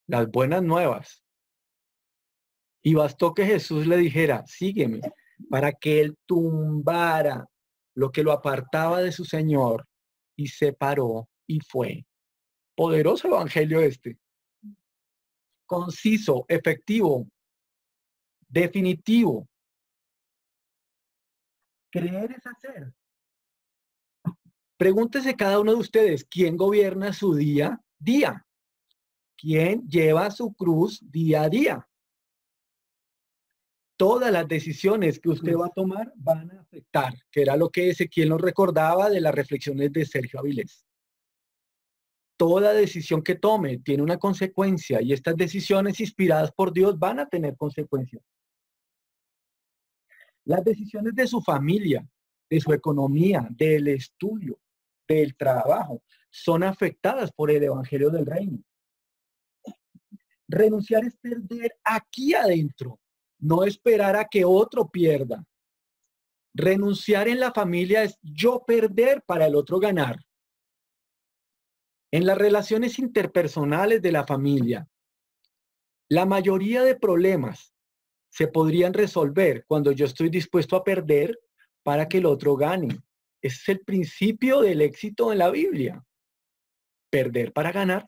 S2: las buenas nuevas. Y bastó que Jesús le dijera, sígueme, para que él tumbara lo que lo apartaba de su Señor y se paró y fue. Poderoso evangelio este. Conciso, efectivo, definitivo. Creer es hacer. Pregúntese cada uno de ustedes, ¿quién gobierna su día a día? ¿Quién lleva su cruz día a día? Todas las decisiones que usted va a tomar van a afectar, que era lo que Ezequiel nos recordaba de las reflexiones de Sergio Avilés. Toda decisión que tome tiene una consecuencia y estas decisiones inspiradas por Dios van a tener consecuencias. Las decisiones de su familia, de su economía, del estudio, del trabajo, son afectadas por el Evangelio del Reino. Renunciar es perder aquí adentro, no esperar a que otro pierda. Renunciar en la familia es yo perder para el otro ganar. En las relaciones interpersonales de la familia, la mayoría de problemas se podrían resolver cuando yo estoy dispuesto a perder para que el otro gane. Ese es el principio del éxito en la Biblia. Perder para ganar.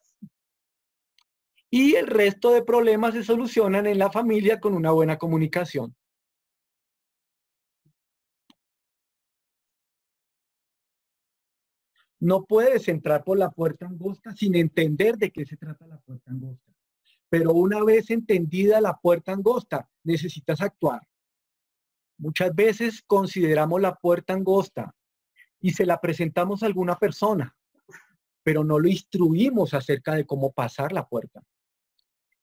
S2: Y el resto de problemas se solucionan en la familia con una buena comunicación. No puedes entrar por la puerta angosta sin entender de qué se trata la puerta angosta. Pero una vez entendida la puerta angosta, necesitas actuar. Muchas veces consideramos la puerta angosta y se la presentamos a alguna persona, pero no lo instruimos acerca de cómo pasar la puerta.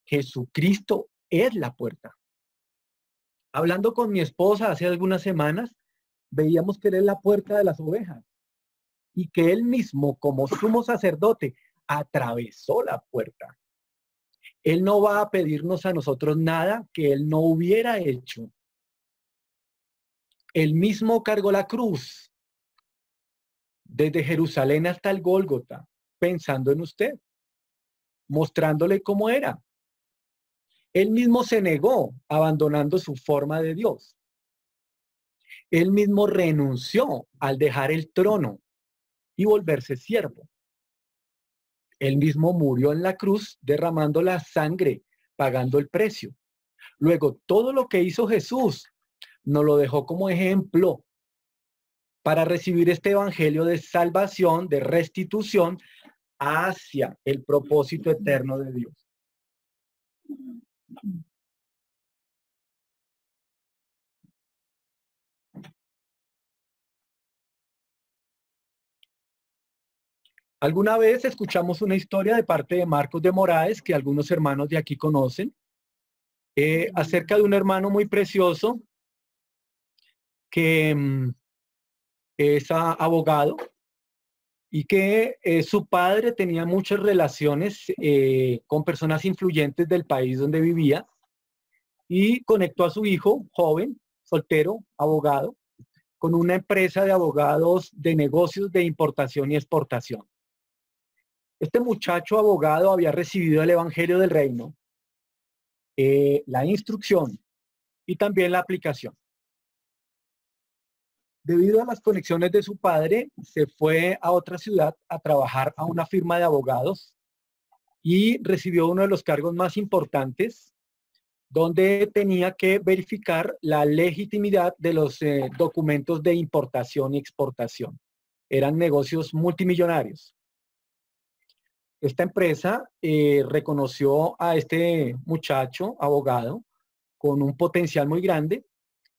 S2: Jesucristo es la puerta. Hablando con mi esposa hace algunas semanas, veíamos que él es la puerta de las ovejas y que él mismo, como sumo sacerdote, atravesó la puerta. Él no va a pedirnos a nosotros nada que él no hubiera hecho. Él mismo cargó la cruz desde Jerusalén hasta el Gólgota, pensando en usted, mostrándole cómo era. Él mismo se negó, abandonando su forma de Dios. Él mismo renunció al dejar el trono y volverse siervo. Él mismo murió en la cruz derramando la sangre, pagando el precio. Luego, todo lo que hizo Jesús nos lo dejó como ejemplo para recibir este evangelio de salvación, de restitución hacia el propósito eterno de Dios. Alguna vez escuchamos una historia de parte de Marcos de Moraes, que algunos hermanos de aquí conocen, acerca de un hermano muy precioso que es abogado y que su padre tenía muchas relaciones con personas influyentes del país donde vivía y conectó a su hijo, joven, soltero, abogado, con una empresa de abogados de negocios de importación y exportación. Este muchacho abogado había recibido el Evangelio del Reino, la instrucción y también la aplicación. Debido a las conexiones de su padre, se fue a otra ciudad a trabajar a una firma de abogados y recibió uno de los cargos más importantes, donde tenía que verificar la legitimidad de los documentos de importación y exportación. Eran negocios multimillonarios. Esta empresa reconoció a este muchacho abogado con un potencial muy grande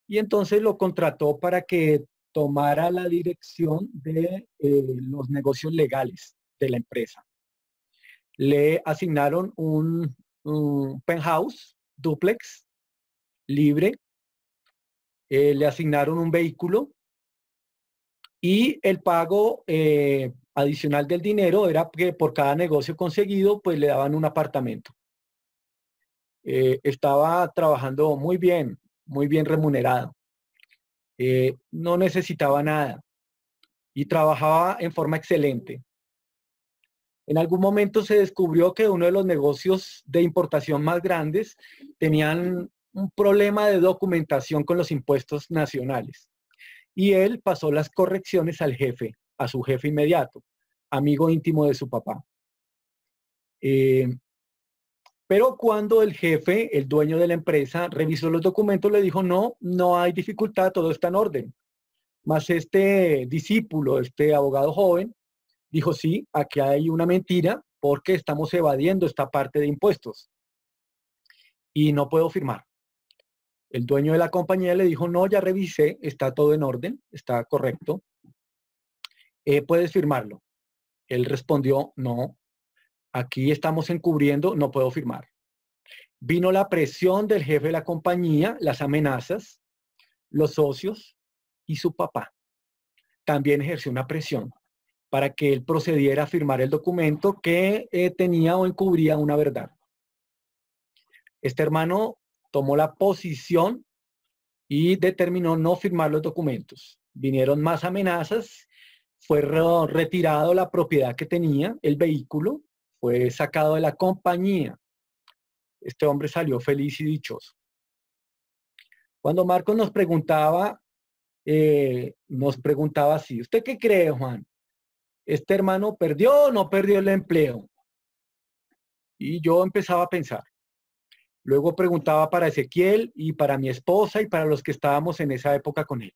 S2: y entonces lo contrató para que tomara la dirección de los negocios legales de la empresa. Le asignaron un penthouse, duplex, libre, le asignaron un vehículo y el pago adicional del dinero era que por cada negocio conseguido, pues le daban un apartamento. Estaba trabajando muy bien remunerado. No necesitaba nada y trabajaba en forma excelente. En algún momento se descubrió que uno de los negocios de importación más grandes tenían un problema de documentación con los impuestos nacionales. Y él pasó las correcciones al jefe, a su jefe inmediato, amigo íntimo de su papá. Pero cuando el jefe, el dueño de la empresa, revisó los documentos, le dijo, no hay dificultad, todo está en orden. Mas este discípulo, este abogado joven, dijo, sí, aquí hay una mentira porque estamos evadiendo esta parte de impuestos y no puedo firmar. El dueño de la compañía le dijo, no, ya revisé, está todo en orden, está correcto, puedes firmarlo. Él respondió, no, aquí estamos encubriendo, no puedo firmar. Vino la presión del jefe de la compañía, las amenazas, los socios y su papá. También ejerció una presión para que él procediera a firmar el documento que tenía o encubría una verdad. Este hermano tomó la posición y determinó no firmar los documentos. Vinieron más amenazas, fue retirado la propiedad que tenía, el vehículo, fue sacado de la compañía. Este hombre salió feliz y dichoso. Cuando Marcos nos preguntaba así, ¿usted qué cree, Juan? ¿Este hermano perdió o no perdió el empleo? Y yo empezaba a pensar. Luego preguntaba para Ezequiel y para mi esposa y para los que estábamos en esa época con él.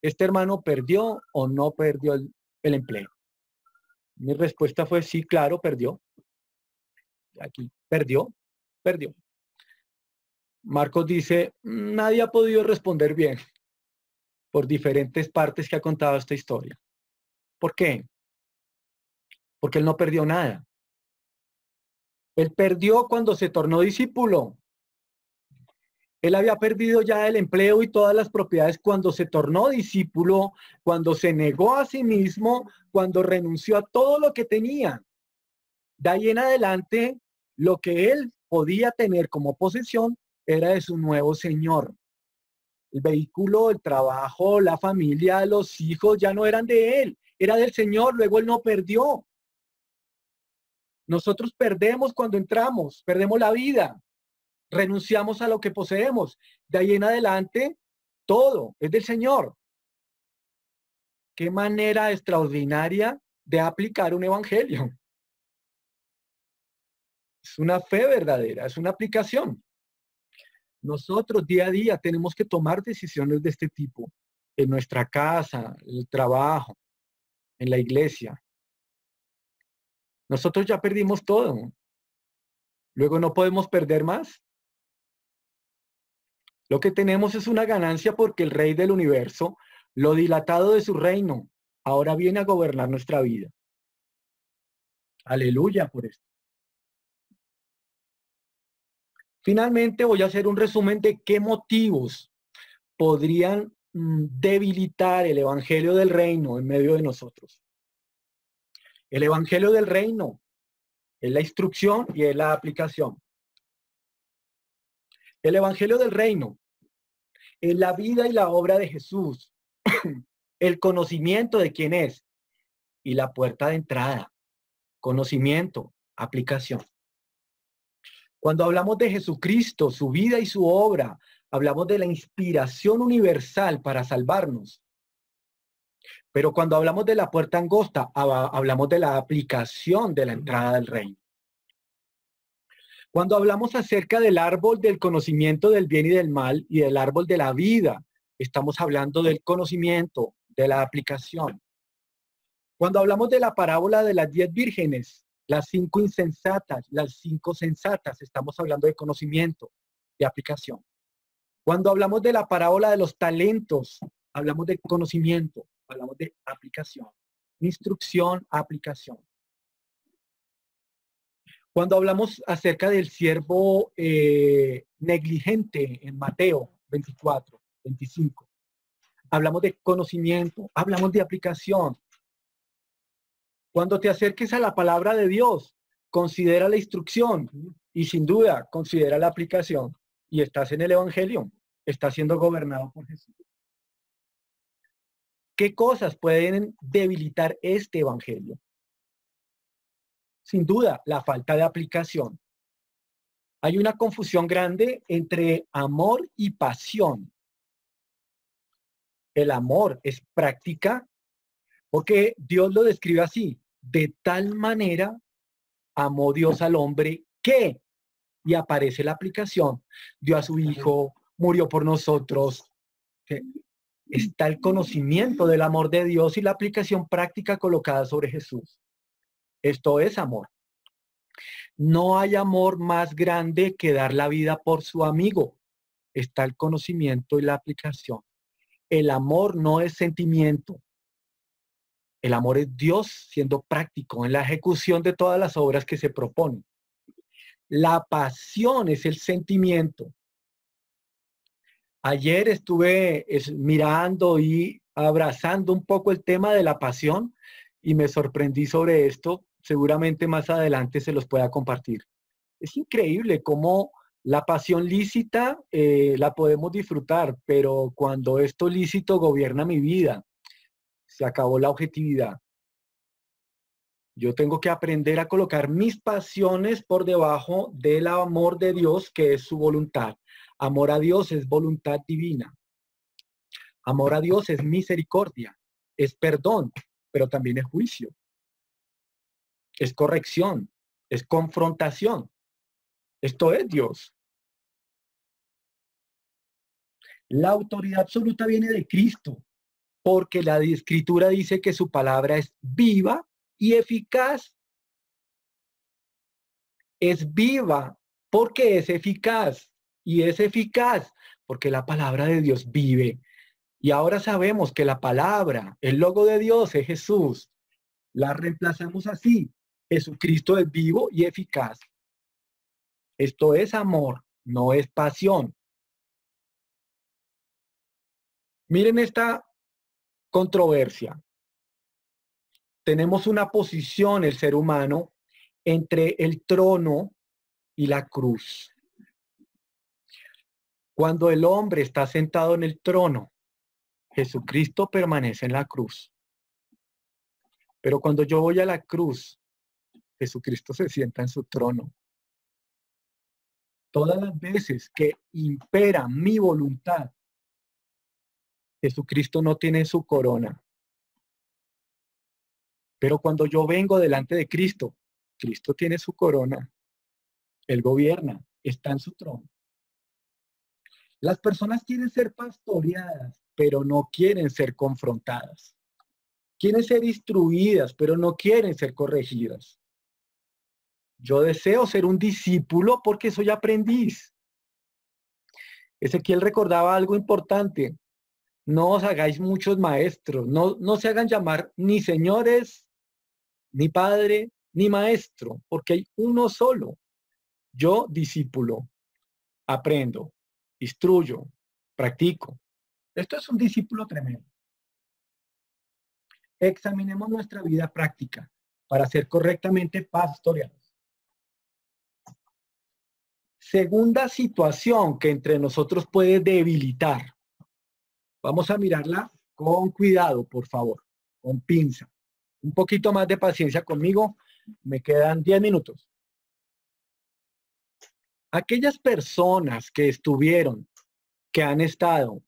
S2: ¿Este hermano perdió o no perdió el empleo? Mi respuesta fue sí, claro, perdió. Aquí, perdió. Marcos dice, nadie ha podido responder bien por diferentes partes que ha contado esta historia. ¿Por qué? Porque él no perdió nada. Él perdió cuando se tornó discípulo. Él había perdido ya el empleo y todas las propiedades cuando se tornó discípulo, cuando se negó a sí mismo, cuando renunció a todo lo que tenía. De ahí en adelante, lo que él podía tener como posesión era de su nuevo señor. El vehículo, el trabajo, la familia, los hijos ya no eran de él, era del Señor, luego él no perdió. Nosotros perdemos cuando entramos, perdemos la vida, renunciamos a lo que poseemos. De ahí en adelante, todo es del Señor. Qué manera extraordinaria de aplicar un evangelio. Es una fe verdadera, es una aplicación. Nosotros día a día tenemos que tomar decisiones de este tipo en nuestra casa, en el trabajo, en la iglesia. Nosotros ya perdimos todo. Luego no podemos perder más. Lo que tenemos es una ganancia porque el Rey del universo, lo dilatado de su reino, ahora viene a gobernar nuestra vida. Aleluya por esto. Finalmente voy a hacer un resumen de qué motivos podrían debilitar el evangelio del reino en medio de nosotros. El evangelio del reino es la instrucción y es la aplicación. El evangelio del reino es la vida y la obra de Jesús, el conocimiento de quién es y la puerta de entrada, conocimiento, aplicación. Cuando hablamos de Jesucristo, su vida y su obra, hablamos de la inspiración universal para salvarnos. Pero cuando hablamos de la puerta angosta, hablamos de la aplicación de la entrada del reino. Cuando hablamos acerca del árbol del conocimiento del bien y del mal y del árbol de la vida, estamos hablando del conocimiento, de la aplicación. Cuando hablamos de la parábola de las 10 vírgenes, las 5 insensatas, las 5 sensatas, estamos hablando de conocimiento, de aplicación. Cuando hablamos de la parábola de los talentos, hablamos de conocimiento, hablamos de aplicación, instrucción, aplicación. Cuando hablamos acerca del siervo negligente en Mateo 24, 25, hablamos de conocimiento, hablamos de aplicación. Cuando te acerques a la palabra de Dios, considera la instrucción y sin duda considera la aplicación. Y estás en el evangelio, estás siendo gobernado por Jesús. ¿Qué cosas pueden debilitar este evangelio? Sin duda, la falta de aplicación. Hay una confusión grande entre amor y pasión. El amor es práctica porque Dios lo describe así. De tal manera amó Dios al hombre que, y aparece la aplicación, dio a su hijo, murió por nosotros. Está el conocimiento del amor de Dios y la aplicación práctica colocada sobre Jesús. Esto es amor. No hay amor más grande que dar la vida por su amigo. Está el conocimiento y la aplicación. El amor no es sentimiento. El amor es Dios siendo práctico en la ejecución de todas las obras que se proponen. La pasión es el sentimiento. Ayer estuve mirando y abrazando un poco el tema de la pasión y me sorprendí sobre esto. Seguramente más adelante se los pueda compartir. Es increíble cómo la pasión lícita la podemos disfrutar, pero cuando esto lícito gobierna mi vida, se acabó la objetividad. Yo tengo que aprender a colocar mis pasiones por debajo del amor de Dios, que es su voluntad. Amor a Dios es voluntad divina. Amor a Dios es misericordia, es perdón, pero también es juicio. Es corrección, es confrontación. Esto es Dios. La autoridad absoluta viene de Cristo, porque la Escritura dice que su palabra es viva y eficaz. Es viva porque es eficaz y es eficaz porque la palabra de Dios vive. Y ahora sabemos que la palabra, el logo de Dios es Jesús. La reemplazamos así. Jesucristo es vivo y eficaz. Esto es amor, no es pasión. Miren esta controversia. Tenemos una posición, el ser humano, entre el trono y la cruz. Cuando el hombre está sentado en el trono, Jesucristo permanece en la cruz. Pero cuando yo voy a la cruz, Jesucristo se sienta en su trono. Todas las veces que impera mi voluntad, Jesucristo no tiene su corona. Pero cuando yo vengo delante de Cristo, Cristo tiene su corona. Él gobierna, está en su trono. Las personas quieren ser pastoreadas, pero no quieren ser confrontadas. Quieren ser instruidas, pero no quieren ser corregidas. Yo deseo ser un discípulo porque soy aprendiz. Ezequiel recordaba algo importante. No os hagáis muchos maestros, no se hagan llamar ni señores, ni padre, ni maestro, porque hay uno solo. Yo, discípulo, aprendo, instruyo, practico. Esto es un discípulo tremendo. Examinemos nuestra vida práctica para ser correctamente pastoreados. Segunda situación que entre nosotros puede debilitar. Vamos a mirarla con cuidado, por favor, con pinza. Un poquito más de paciencia conmigo. Me quedan 10 minutos. Aquellas personas que estuvieron, que han estado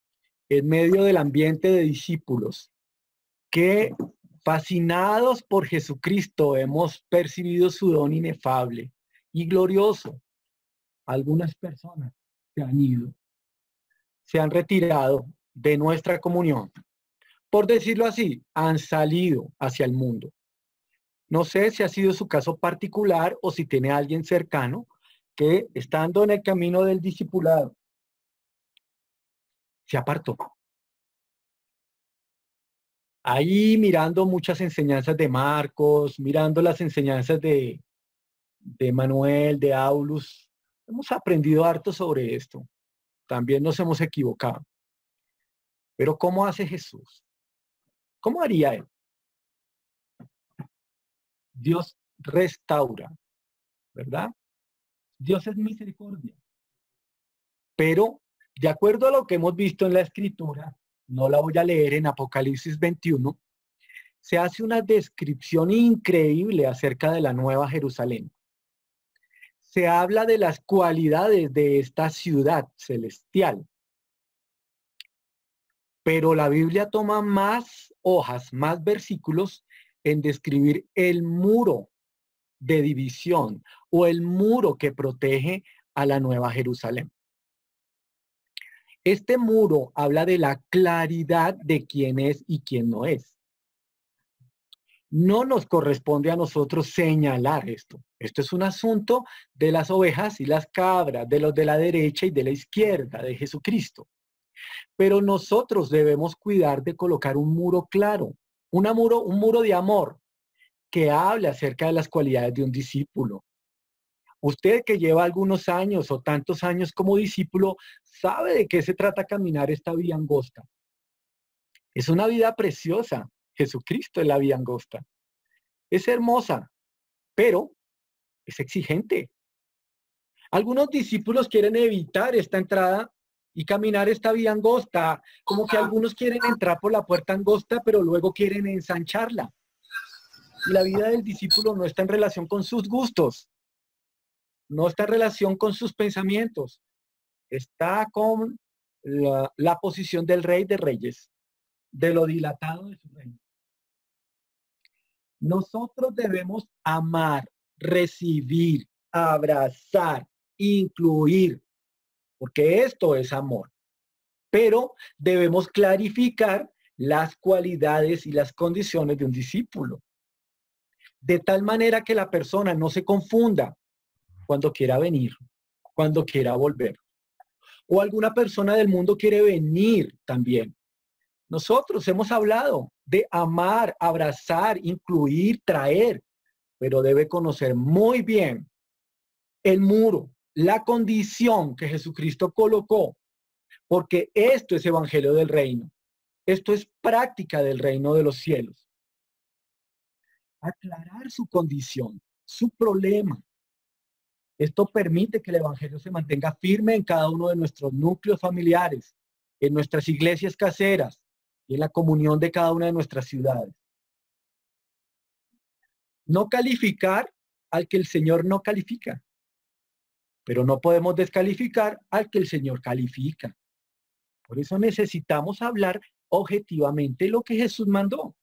S2: en medio del ambiente de discípulos, que fascinados por Jesucristo hemos percibido su don inefable y glorioso. Algunas personas se han ido, se han retirado de nuestra comunión. Por decirlo así, han salido hacia el mundo. No sé si ha sido su caso particular o si tiene alguien cercano que, estando en el camino del discipulado, se apartó. Ahí mirando muchas enseñanzas de Marcos, mirando las enseñanzas de Manuel, de Aulus, hemos aprendido harto sobre esto. También nos hemos equivocado. Pero ¿cómo hace Jesús? ¿Cómo haría él? Dios restaura, ¿verdad? Dios es misericordia. Pero, de acuerdo a lo que hemos visto en la Escritura, no la voy a leer en Apocalipsis 21, se hace una descripción increíble acerca de la Nueva Jerusalén. Se habla de las cualidades de esta ciudad celestial. Pero la Biblia toma más hojas, más versículos en describir el muro de división o el muro que protege a la Nueva Jerusalén. Este muro habla de la claridad de quién es y quién no es. No nos corresponde a nosotros señalar esto. Esto es un asunto de las ovejas y las cabras, de los de la derecha y de la izquierda, de Jesucristo. Pero nosotros debemos cuidar de colocar un muro claro, un muro de amor que hable acerca de las cualidades de un discípulo. Usted que lleva algunos años o tantos años como discípulo, sabe de qué se trata caminar esta vía angosta. Es una vida preciosa. Jesucristo es la vía angosta. Es hermosa, pero es exigente. Algunos discípulos quieren evitar esta entrada y caminar esta vía angosta, como que algunos quieren entrar por la puerta angosta, pero luego quieren ensancharla. Y la vida del discípulo no está en relación con sus gustos, no está en relación con sus pensamientos, está con la posición del Rey de Reyes, de lo dilatado de su reino. Nosotros debemos amar, recibir, abrazar, incluir, porque esto es amor. Pero debemos clarificar las cualidades y las condiciones de un discípulo, de tal manera que la persona no se confunda cuando quiera venir, cuando quiera volver. O alguna persona del mundo quiere venir también. Nosotros hemos hablado de amar, abrazar, incluir, traer, pero debe conocer muy bien el muro, la condición que Jesucristo colocó, porque esto es evangelio del reino. Esto es práctica del reino de los cielos. Aclarar su condición, su problema. Esto permite que el evangelio se mantenga firme en cada uno de nuestros núcleos familiares, en nuestras iglesias caseras y en la comunión de cada una de nuestras ciudades. No calificar al que el Señor no califica, pero no podemos descalificar al que el Señor califica. Por eso necesitamos hablar objetivamente lo que Jesús mandó.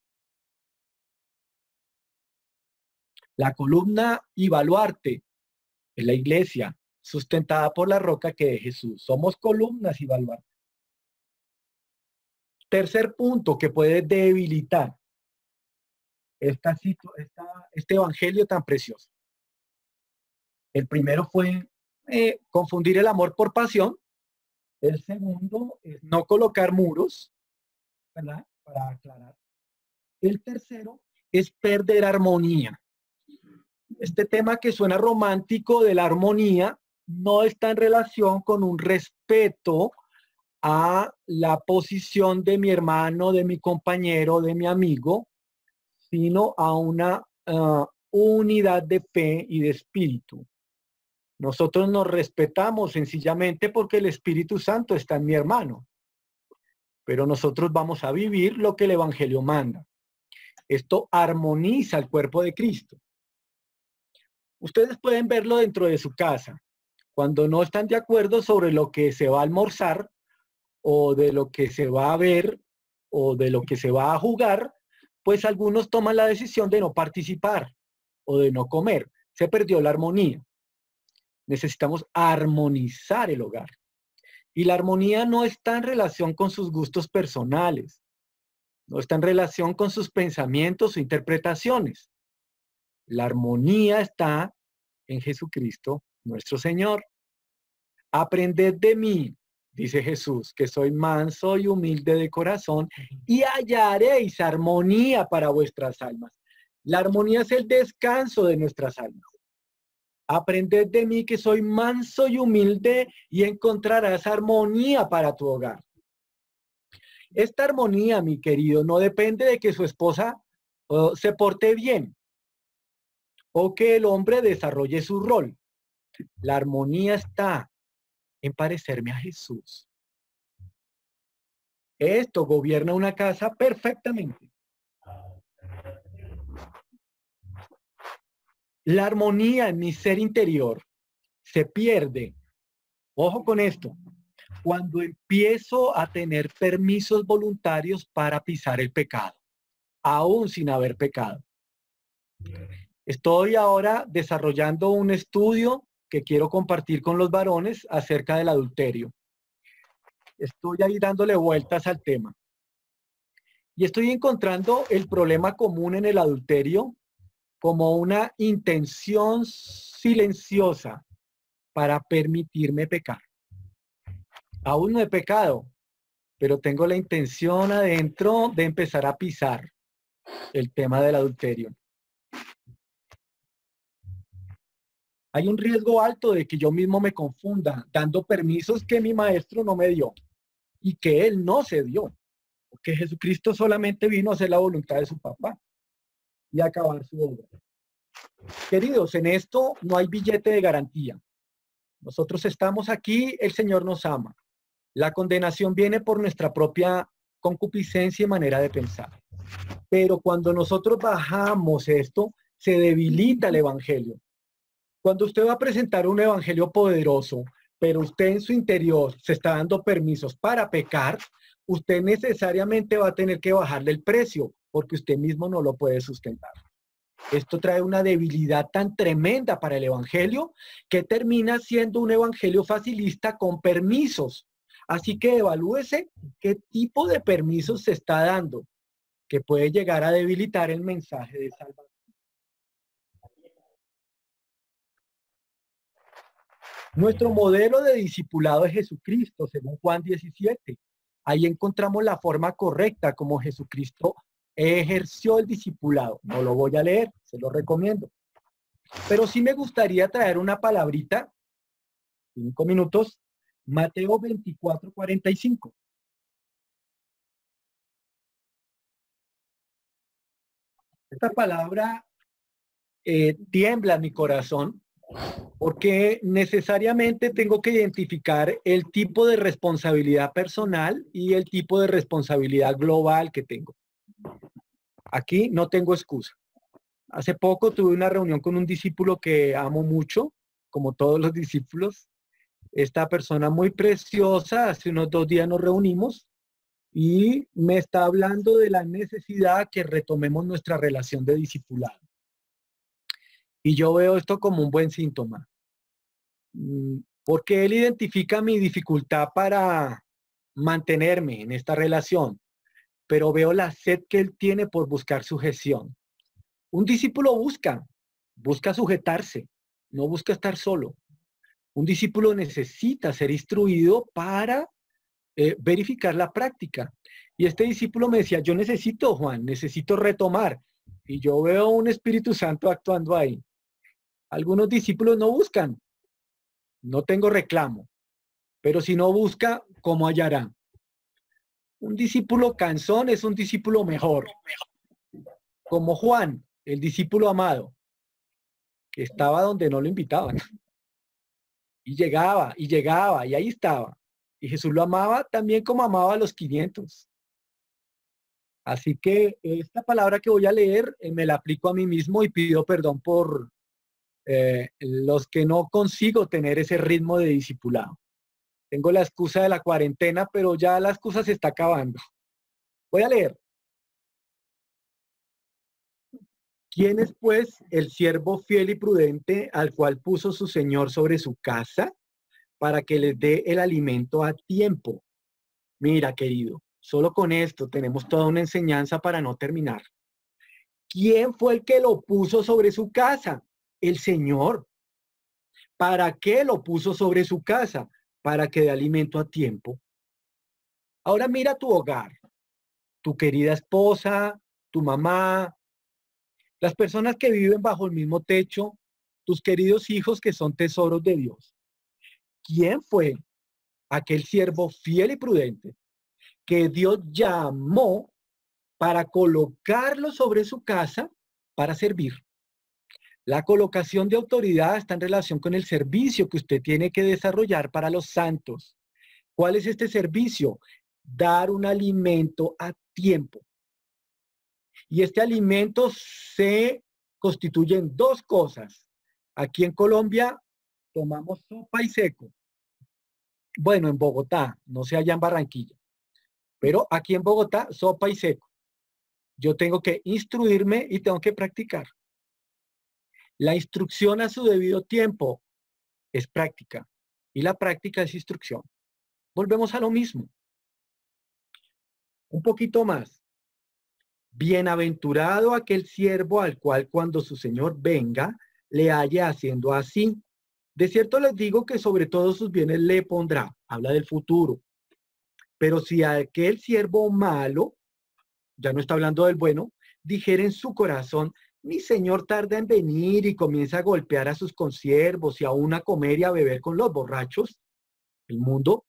S2: La columna y baluarte es la iglesia, sustentada por la roca que es Jesús. Somos columnas y baluartes. Tercer punto que puede debilitar este evangelio tan precioso. El primero fue confundir el amor por pasión. El segundo es no colocar muros, ¿verdad? Para aclarar. El tercero es perder armonía. Este tema que suena romántico de la armonía no está en relación con un respeto a la posición de mi hermano, de mi compañero, de mi amigo, sino a una unidad de fe y de espíritu. Nosotros nos respetamos sencillamente porque el Espíritu Santo está en mi hermano, pero nosotros vamos a vivir lo que el Evangelio manda. Esto armoniza el cuerpo de Cristo. Ustedes pueden verlo dentro de su casa. Cuando no están de acuerdo sobre lo que se va a almorzar o de lo que se va a ver o de lo que se va a jugar, pues algunos toman la decisión de no participar o de no comer. Se perdió la armonía. Necesitamos armonizar el hogar. Y la armonía no está en relación con sus gustos personales, no está en relación con sus pensamientos o interpretaciones. La armonía está en Jesucristo, nuestro Señor. Aprended de mí, dice Jesús, que soy manso y humilde de corazón, y hallaréis armonía para vuestras almas. La armonía es el descanso de nuestras almas. Aprended de mí que soy manso y humilde y encontrarás armonía para tu hogar. Esta armonía, mi querido, no depende de que su esposa se porte bien o que el hombre desarrolle su rol. La armonía está en parecerme a Jesús. Esto gobierna una casa perfectamente. La armonía en mi ser interior se pierde, ojo con esto, cuando empiezo a tener permisos voluntarios para pisar el pecado, aún sin haber pecado. Estoy ahora desarrollando un estudio que quiero compartir con los varones acerca del adulterio. Estoy ahí dándole vueltas al tema. Y estoy encontrando el problema común en el adulterio como una intención silenciosa para permitirme pecar. Aún no he pecado, pero tengo la intención adentro de empezar a pisar el tema del adulterio. Hay un riesgo alto de que yo mismo me confunda, dando permisos que mi maestro no me dio y que él no se dio, porque Jesucristo solamente vino a hacer la voluntad de su papá y a acabar su obra. Queridos, en esto no hay billete de garantía. Nosotros estamos aquí, el Señor nos ama. La condenación viene por nuestra propia concupiscencia y manera de pensar. Pero cuando nosotros bajamos esto, se debilita el evangelio. Cuando usted va a presentar un evangelio poderoso, pero usted en su interior se está dando permisos para pecar, usted necesariamente va a tener que bajarle el precio, porque usted mismo no lo puede sustentar. Esto trae una debilidad tan tremenda para el evangelio que termina siendo un evangelio facilista con permisos. Así que evalúese qué tipo de permisos se está dando, que puede llegar a debilitar el mensaje de salvación. Nuestro modelo de discipulado es Jesucristo, según Juan 17. Ahí encontramos la forma correcta como Jesucristo ejerció el discipulado. No lo voy a leer, se lo recomiendo. Pero sí me gustaría traer una palabrita, 5 minutos, Mateo 24:45. Esta palabra tiembla en mi corazón porque necesariamente tengo que identificar el tipo de responsabilidad personal y el tipo de responsabilidad global que tengo. Aquí no tengo excusa. Hace poco tuve una reunión con un discípulo que amo mucho, como todos los discípulos. Esta persona muy preciosa, hace unos 2 días nos reunimos y me está hablando de la necesidad que retomemos nuestra relación de discipulado. Y yo veo esto como un buen síntoma, porque él identifica mi dificultad para mantenerme en esta relación, pero veo la sed que él tiene por buscar sujeción. Un discípulo busca sujetarse, no busca estar solo. Un discípulo necesita ser instruido para verificar la práctica. Y este discípulo me decía, yo necesito, Juan, necesito retomar. Y yo veo un Espíritu Santo actuando ahí. Algunos discípulos no buscan, no tengo reclamo, pero si no busca, ¿cómo hallará? Un discípulo cansón es un discípulo mejor, como Juan, el discípulo amado, que estaba donde no lo invitaban. Y llegaba, y ahí estaba. Y Jesús lo amaba también como amaba a los 500. Así que esta palabra que voy a leer me la aplico a mí mismo y pido perdón por los que no consigo tener ese ritmo de discipulado. Tengo la excusa de la cuarentena, pero ya la excusa se está acabando. Voy a leer. ¿Quién es, pues, el siervo fiel y prudente al cual puso su señor sobre su casa para que les dé el alimento a tiempo? Mira, querido, solo con esto tenemos toda una enseñanza para no terminar. ¿Quién fue el que lo puso sobre su casa? El Señor. ¿Para qué lo puso sobre su casa? Para que dé alimento a tiempo. Ahora mira tu hogar, tu querida esposa, tu mamá, las personas que viven bajo el mismo techo, tus queridos hijos que son tesoros de Dios. ¿Quién fue aquel siervo fiel y prudente que Dios llamó para colocarlo sobre su casa para servir? La colocación de autoridad está en relación con el servicio que usted tiene que desarrollar para los santos. ¿Cuál es este servicio? Dar un alimento a tiempo. Y este alimento se constituye en dos cosas. Aquí en Colombia tomamos sopa y seco. Bueno, en Bogotá, no sé allá en Barranquilla, pero aquí en Bogotá, sopa y seco. Yo tengo que instruirme y tengo que practicar. La instrucción a su debido tiempo es práctica y la práctica es instrucción. Volvemos a lo mismo. Un poquito más. Bienaventurado aquel siervo al cual cuando su señor venga le halle haciendo así. De cierto les digo que sobre todos sus bienes le pondrá. Habla del futuro. Pero si aquel siervo malo, ya no está hablando del bueno, dijere en su corazón, mi señor tarda en venir y comienza a golpear a sus consiervos y aún a comer y a beber con los borrachos, el mundo,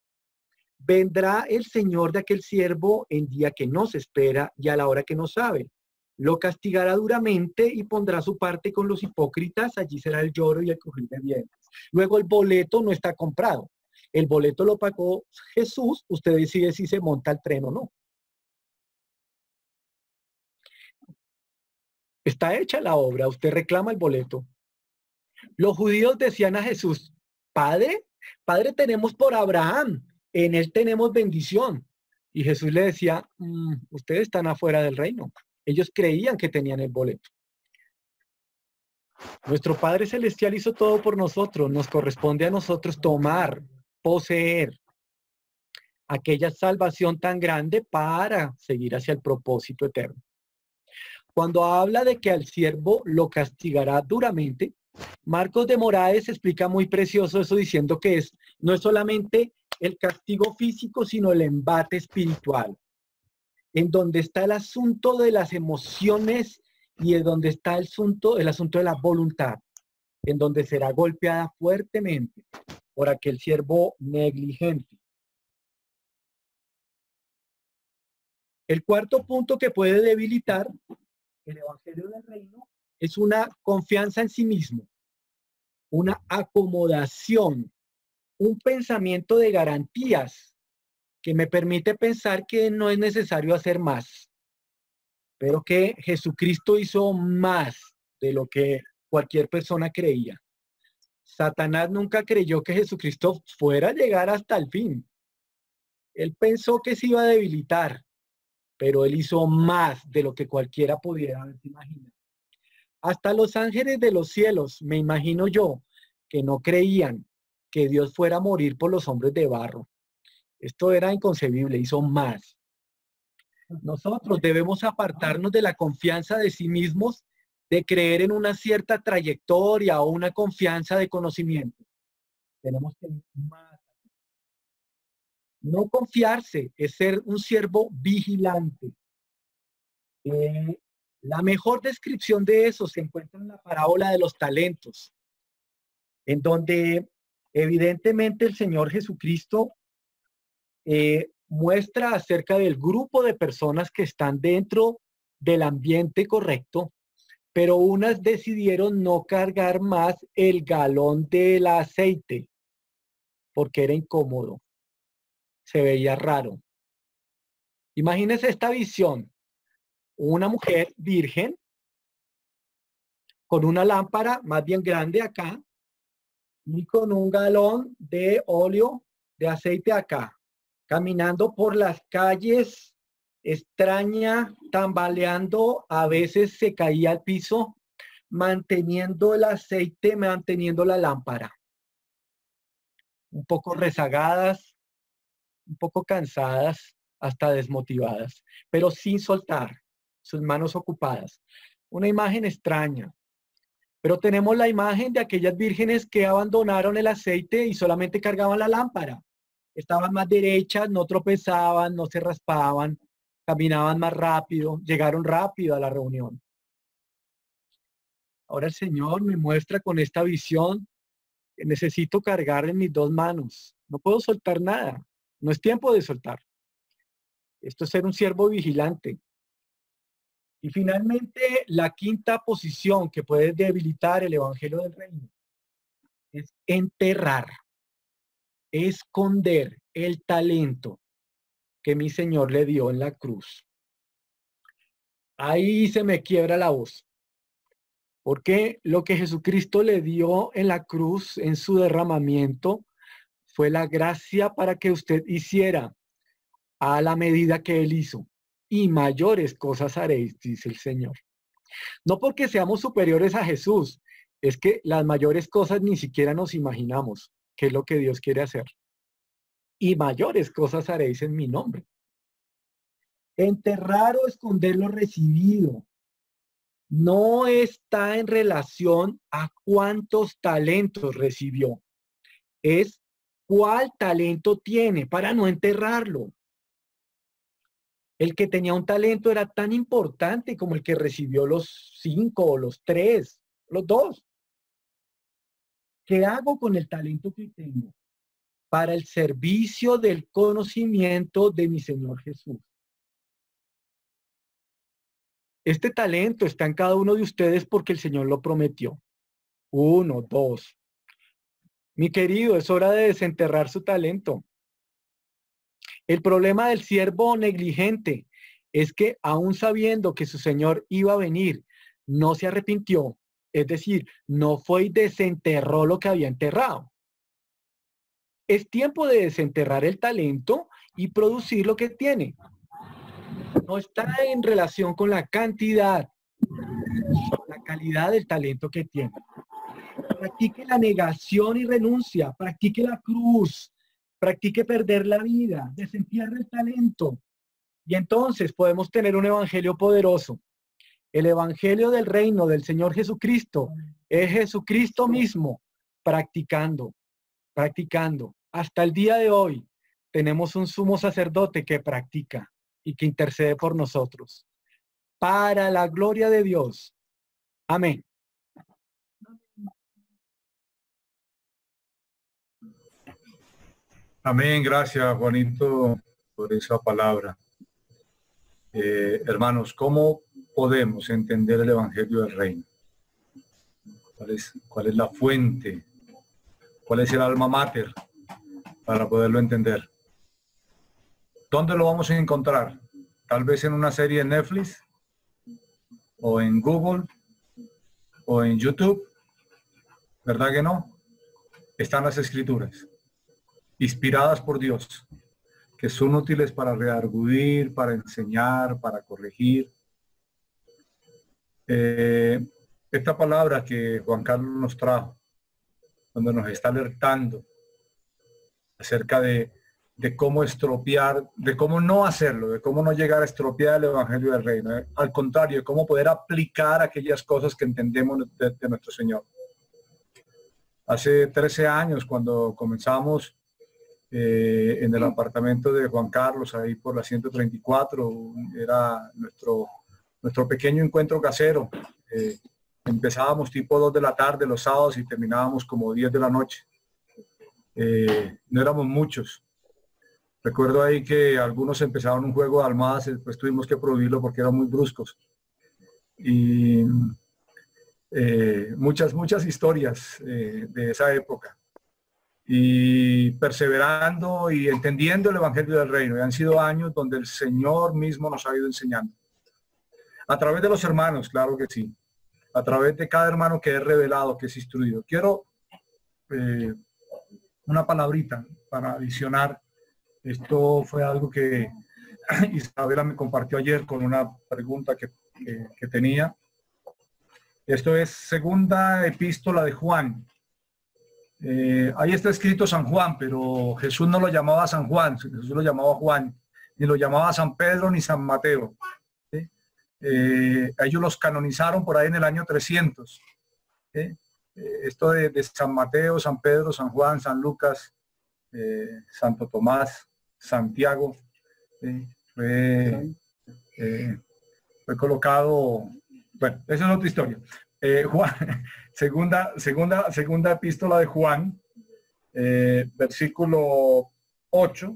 S2: vendrá el señor de aquel siervo en día que no se espera y a la hora que no sabe. Lo castigará duramente y pondrá su parte con los hipócritas, allí será el lloro y el crujir de dientes. Luego el boleto no está comprado. El boleto lo pagó Jesús, usted decide si se monta el tren o no. Está hecha la obra, usted reclama el boleto. Los judíos decían a Jesús, Padre, Padre tenemos por Abraham, en él tenemos bendición. Y Jesús le decía, ustedes están afuera del reino. Ellos creían que tenían el boleto. Nuestro Padre Celestial hizo todo por nosotros. Nos corresponde a nosotros tomar, poseer aquella salvación tan grande para seguir hacia el propósito eterno. Cuando habla de que al siervo lo castigará duramente, Marcos de Moraes explica muy precioso eso diciendo que no es solamente el castigo físico, sino el embate espiritual, en donde está el asunto de las emociones y en donde está el asunto de la voluntad, en donde será golpeada fuertemente por aquel siervo negligente. El cuarto punto que puede debilitar el Evangelio del Reino es una confianza en sí mismo, una acomodación, un pensamiento de garantías que me permite pensar que no es necesario hacer más, pero que Jesucristo hizo más de lo que cualquier persona creía. Satanás nunca creyó que Jesucristo fuera a llegar hasta el fin. Él pensó que se iba a debilitar, pero él hizo más de lo que cualquiera pudiera haberse imaginado. Hasta los ángeles de los cielos, me imagino yo, que no creían que Dios fuera a morir por los hombres de barro. Esto era inconcebible, hizo más. Nosotros debemos apartarnos de la confianza de sí mismos, de creer en una cierta trayectoria o una confianza de conocimiento. Tenemos que ir más. No confiarse es ser un siervo vigilante. La mejor descripción de eso se encuentra en la parábola de los talentos, en donde evidentemente el Señor Jesucristo muestra acerca del grupo de personas que están dentro del ambiente correcto, pero unas decidieron no cargar más el galón del aceite porque era incómodo, se veía raro. Imagínense esta visión, una mujer virgen con una lámpara más bien grande acá y con un galón de óleo de aceite acá, caminando por las calles extraña, tambaleando, a veces se caía al piso, manteniendo el aceite, manteniendo la lámpara. Un poco rezagadas, un poco cansadas, hasta desmotivadas, pero sin soltar, sus manos ocupadas. Una imagen extraña. Pero tenemos la imagen de aquellas vírgenes que abandonaron el aceite y solamente cargaban la lámpara. Estaban más derechas, no tropezaban, no se raspaban, caminaban más rápido, llegaron rápido a la reunión. Ahora el Señor me muestra con esta visión que necesito cargar en mis dos manos. No puedo soltar nada. No es tiempo de soltar. Esto es ser un siervo vigilante. Y finalmente, la quinta posición que puede debilitar el Evangelio del Reino es enterrar, esconder el talento que mi Señor le dio en la cruz. Ahí se me quiebra la voz, porque lo que Jesucristo le dio en la cruz, en su derramamiento, fue la gracia para que usted hiciera a la medida que Él hizo. Y mayores cosas haréis, dice el Señor. No porque seamos superiores a Jesús, es que las mayores cosas ni siquiera nos imaginamos qué es lo que Dios quiere hacer. Y mayores cosas haréis en mi nombre. Enterrar o esconder lo recibido no está en relación a cuántos talentos recibió. Es cuál talento tiene para no enterrarlo. El que tenía un talento era tan importante como el que recibió los 5 o los 3, los 2. ¿Qué hago con el talento que tengo? Para el servicio del conocimiento de mi Señor Jesús. Este talento está en cada uno de ustedes porque el Señor lo prometió. 1, 2. Mi querido, es hora de desenterrar su talento. El problema del siervo negligente es que aún sabiendo que su Señor iba a venir, no se arrepintió. Es decir, no fue y desenterró lo que había enterrado. Es tiempo de desenterrar el talento y producir lo que tiene. No está en relación con la cantidad, la calidad del talento que tiene. Practique la negación y renuncia, practique la cruz, practique perder la vida, desentierre el talento. Y entonces podemos tener un evangelio poderoso. El evangelio del reino del Señor Jesucristo es Jesucristo mismo practicando. Hasta el día de hoy tenemos un sumo sacerdote que practica y que intercede por nosotros. Para la gloria de Dios. Amén.
S1: Amén, gracias Juanito por esa palabra. Hermanos, ¿cómo podemos entender el Evangelio del Reino? ¿Cuál es la fuente? ¿Cuál es el alma mater para poderlo entender? ¿Dónde lo vamos a encontrar? Tal vez en una serie en Netflix, o en Google, o en YouTube. ¿Verdad que no? Están las Escrituras, inspiradas por Dios, que son útiles para redarguir, para enseñar, para corregir. Esta palabra que Juan Carlos nos trajo, donde nos está alertando acerca de cómo estropear, de cómo no hacerlo, de cómo no llegar a estropear el Evangelio del Reino. Al contrario, de cómo poder aplicar aquellas cosas que entendemos de nuestro Señor. Hace 13 años, cuando comenzamos en el apartamento de Juan Carlos, ahí por la 134, era nuestro pequeño encuentro casero. Empezábamos tipo 2 de la tarde los sábados y terminábamos como 10 de la noche. No éramos muchos. Recuerdo ahí que algunos empezaron un juego de almohadas y después tuvimos que prohibirlo porque eran muy bruscos. Y muchas historias de esa época. Y perseverando y entendiendo el Evangelio del Reino. Y han sido años donde el Señor mismo nos ha ido enseñando. A través de los hermanos, claro que sí. A través de cada hermano que es revelado, que es instruido. Quiero una palabrita para adicionar. Esto fue algo que Isabela me compartió ayer con una pregunta que tenía. Esto es segunda epístola de Juan. Ahí está escrito San Juan, pero Jesús no lo llamaba San Juan, Jesús lo llamaba Juan, ni lo llamaba San Pedro ni San Mateo. ¿Sí? Ellos los canonizaron por ahí en el año 300. ¿Sí? Esto de San Mateo, San Pedro, San Juan, San Lucas, Santo Tomás, Santiago, ¿sí? Fue colocado, bueno, esa es otra historia. Juan, segunda epístola de Juan, versículo 8,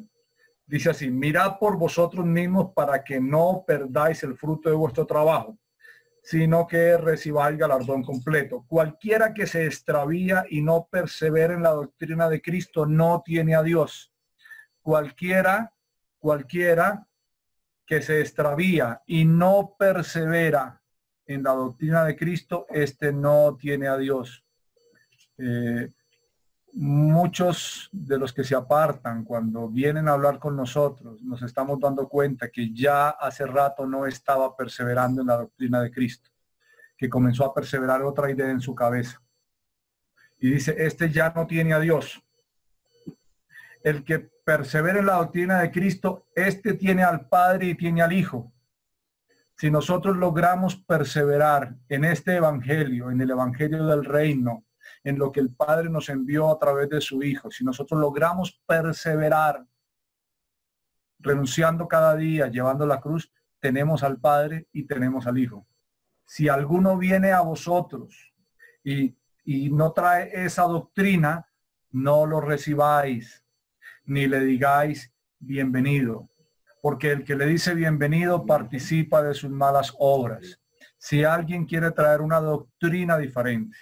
S1: dice así: mirad por vosotros mismos para que no perdáis el fruto de vuestro trabajo, sino que recibáis galardón completo. Cualquiera que se extravía y no persevera en la doctrina de Cristo no tiene a Dios. Cualquiera que se extravía y no persevera en la doctrina de Cristo, este no tiene a Dios. Muchos de los que se apartan cuando vienen a hablar con nosotros, nos estamos dando cuenta que ya hace rato no estaba perseverando en la doctrina de Cristo, que comenzó a perseverar otra idea en su cabeza. Y dice, este ya no tiene a Dios. El que persevera en la doctrina de Cristo, este tiene al Padre y tiene al Hijo. Si nosotros logramos perseverar en este evangelio, en el evangelio del reino, en lo que el Padre nos envió a través de su Hijo, si nosotros logramos perseverar, renunciando cada día, llevando la cruz, tenemos al Padre y tenemos al Hijo. Si alguno viene a vosotros y no trae esa doctrina, no lo recibáis, ni le digáis bienvenido, porque el que le dice bienvenido participa de sus malas obras. Si alguien quiere traer una doctrina diferente,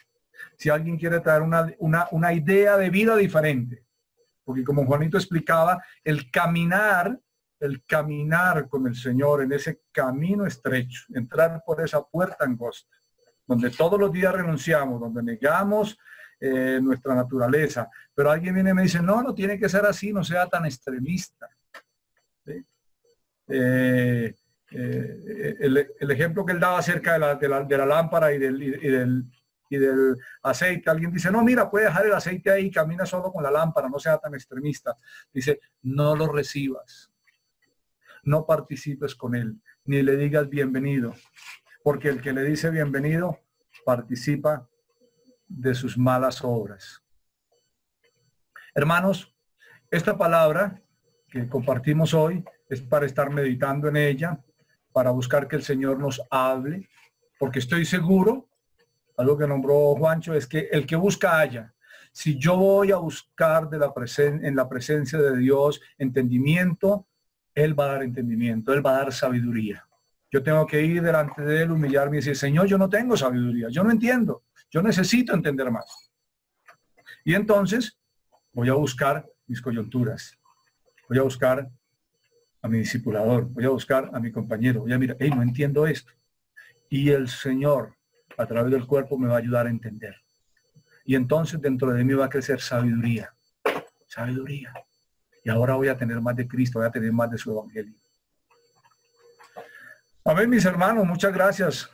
S1: si alguien quiere traer una idea de vida diferente, porque como Juanito explicaba, el caminar con el Señor en ese camino estrecho, entrar por esa puerta angosta, donde todos los días renunciamos, donde negamos nuestra naturaleza, pero alguien viene y me dice, no tiene que ser así, no sea tan extremista. ¿Sí? El ejemplo que él daba acerca de la lámpara y del aceite, alguien dice, no, mira, puede dejar el aceite ahí, camina solo con la lámpara, no sea tan extremista. Dice, no lo recibas, no participes con él, ni le digas bienvenido, porque el que le dice bienvenido participa de sus malas obras. Hermanos, esta palabra que compartimos hoy es para estar meditando en ella, para buscar que el Señor nos hable, porque estoy seguro, algo que nombró Juancho, es que el que busca halla. Si yo voy a buscar en la presencia de Dios entendimiento, Él va a dar entendimiento, Él va a dar sabiduría. Yo tengo que ir delante de Él, humillarme y decir, Señor, yo no tengo sabiduría, yo no entiendo, yo necesito entender más. Y entonces voy a buscar mis coyunturas, voy a buscar a mi discipulador, voy a buscar a mi compañero, voy a mirar, hey, no entiendo esto. Y el Señor, a través del cuerpo, me va a ayudar a entender. Y entonces dentro de mí va a crecer sabiduría, sabiduría. Y ahora voy a tener más de Cristo, voy a tener más de su evangelio. Amén, mis hermanos, muchas gracias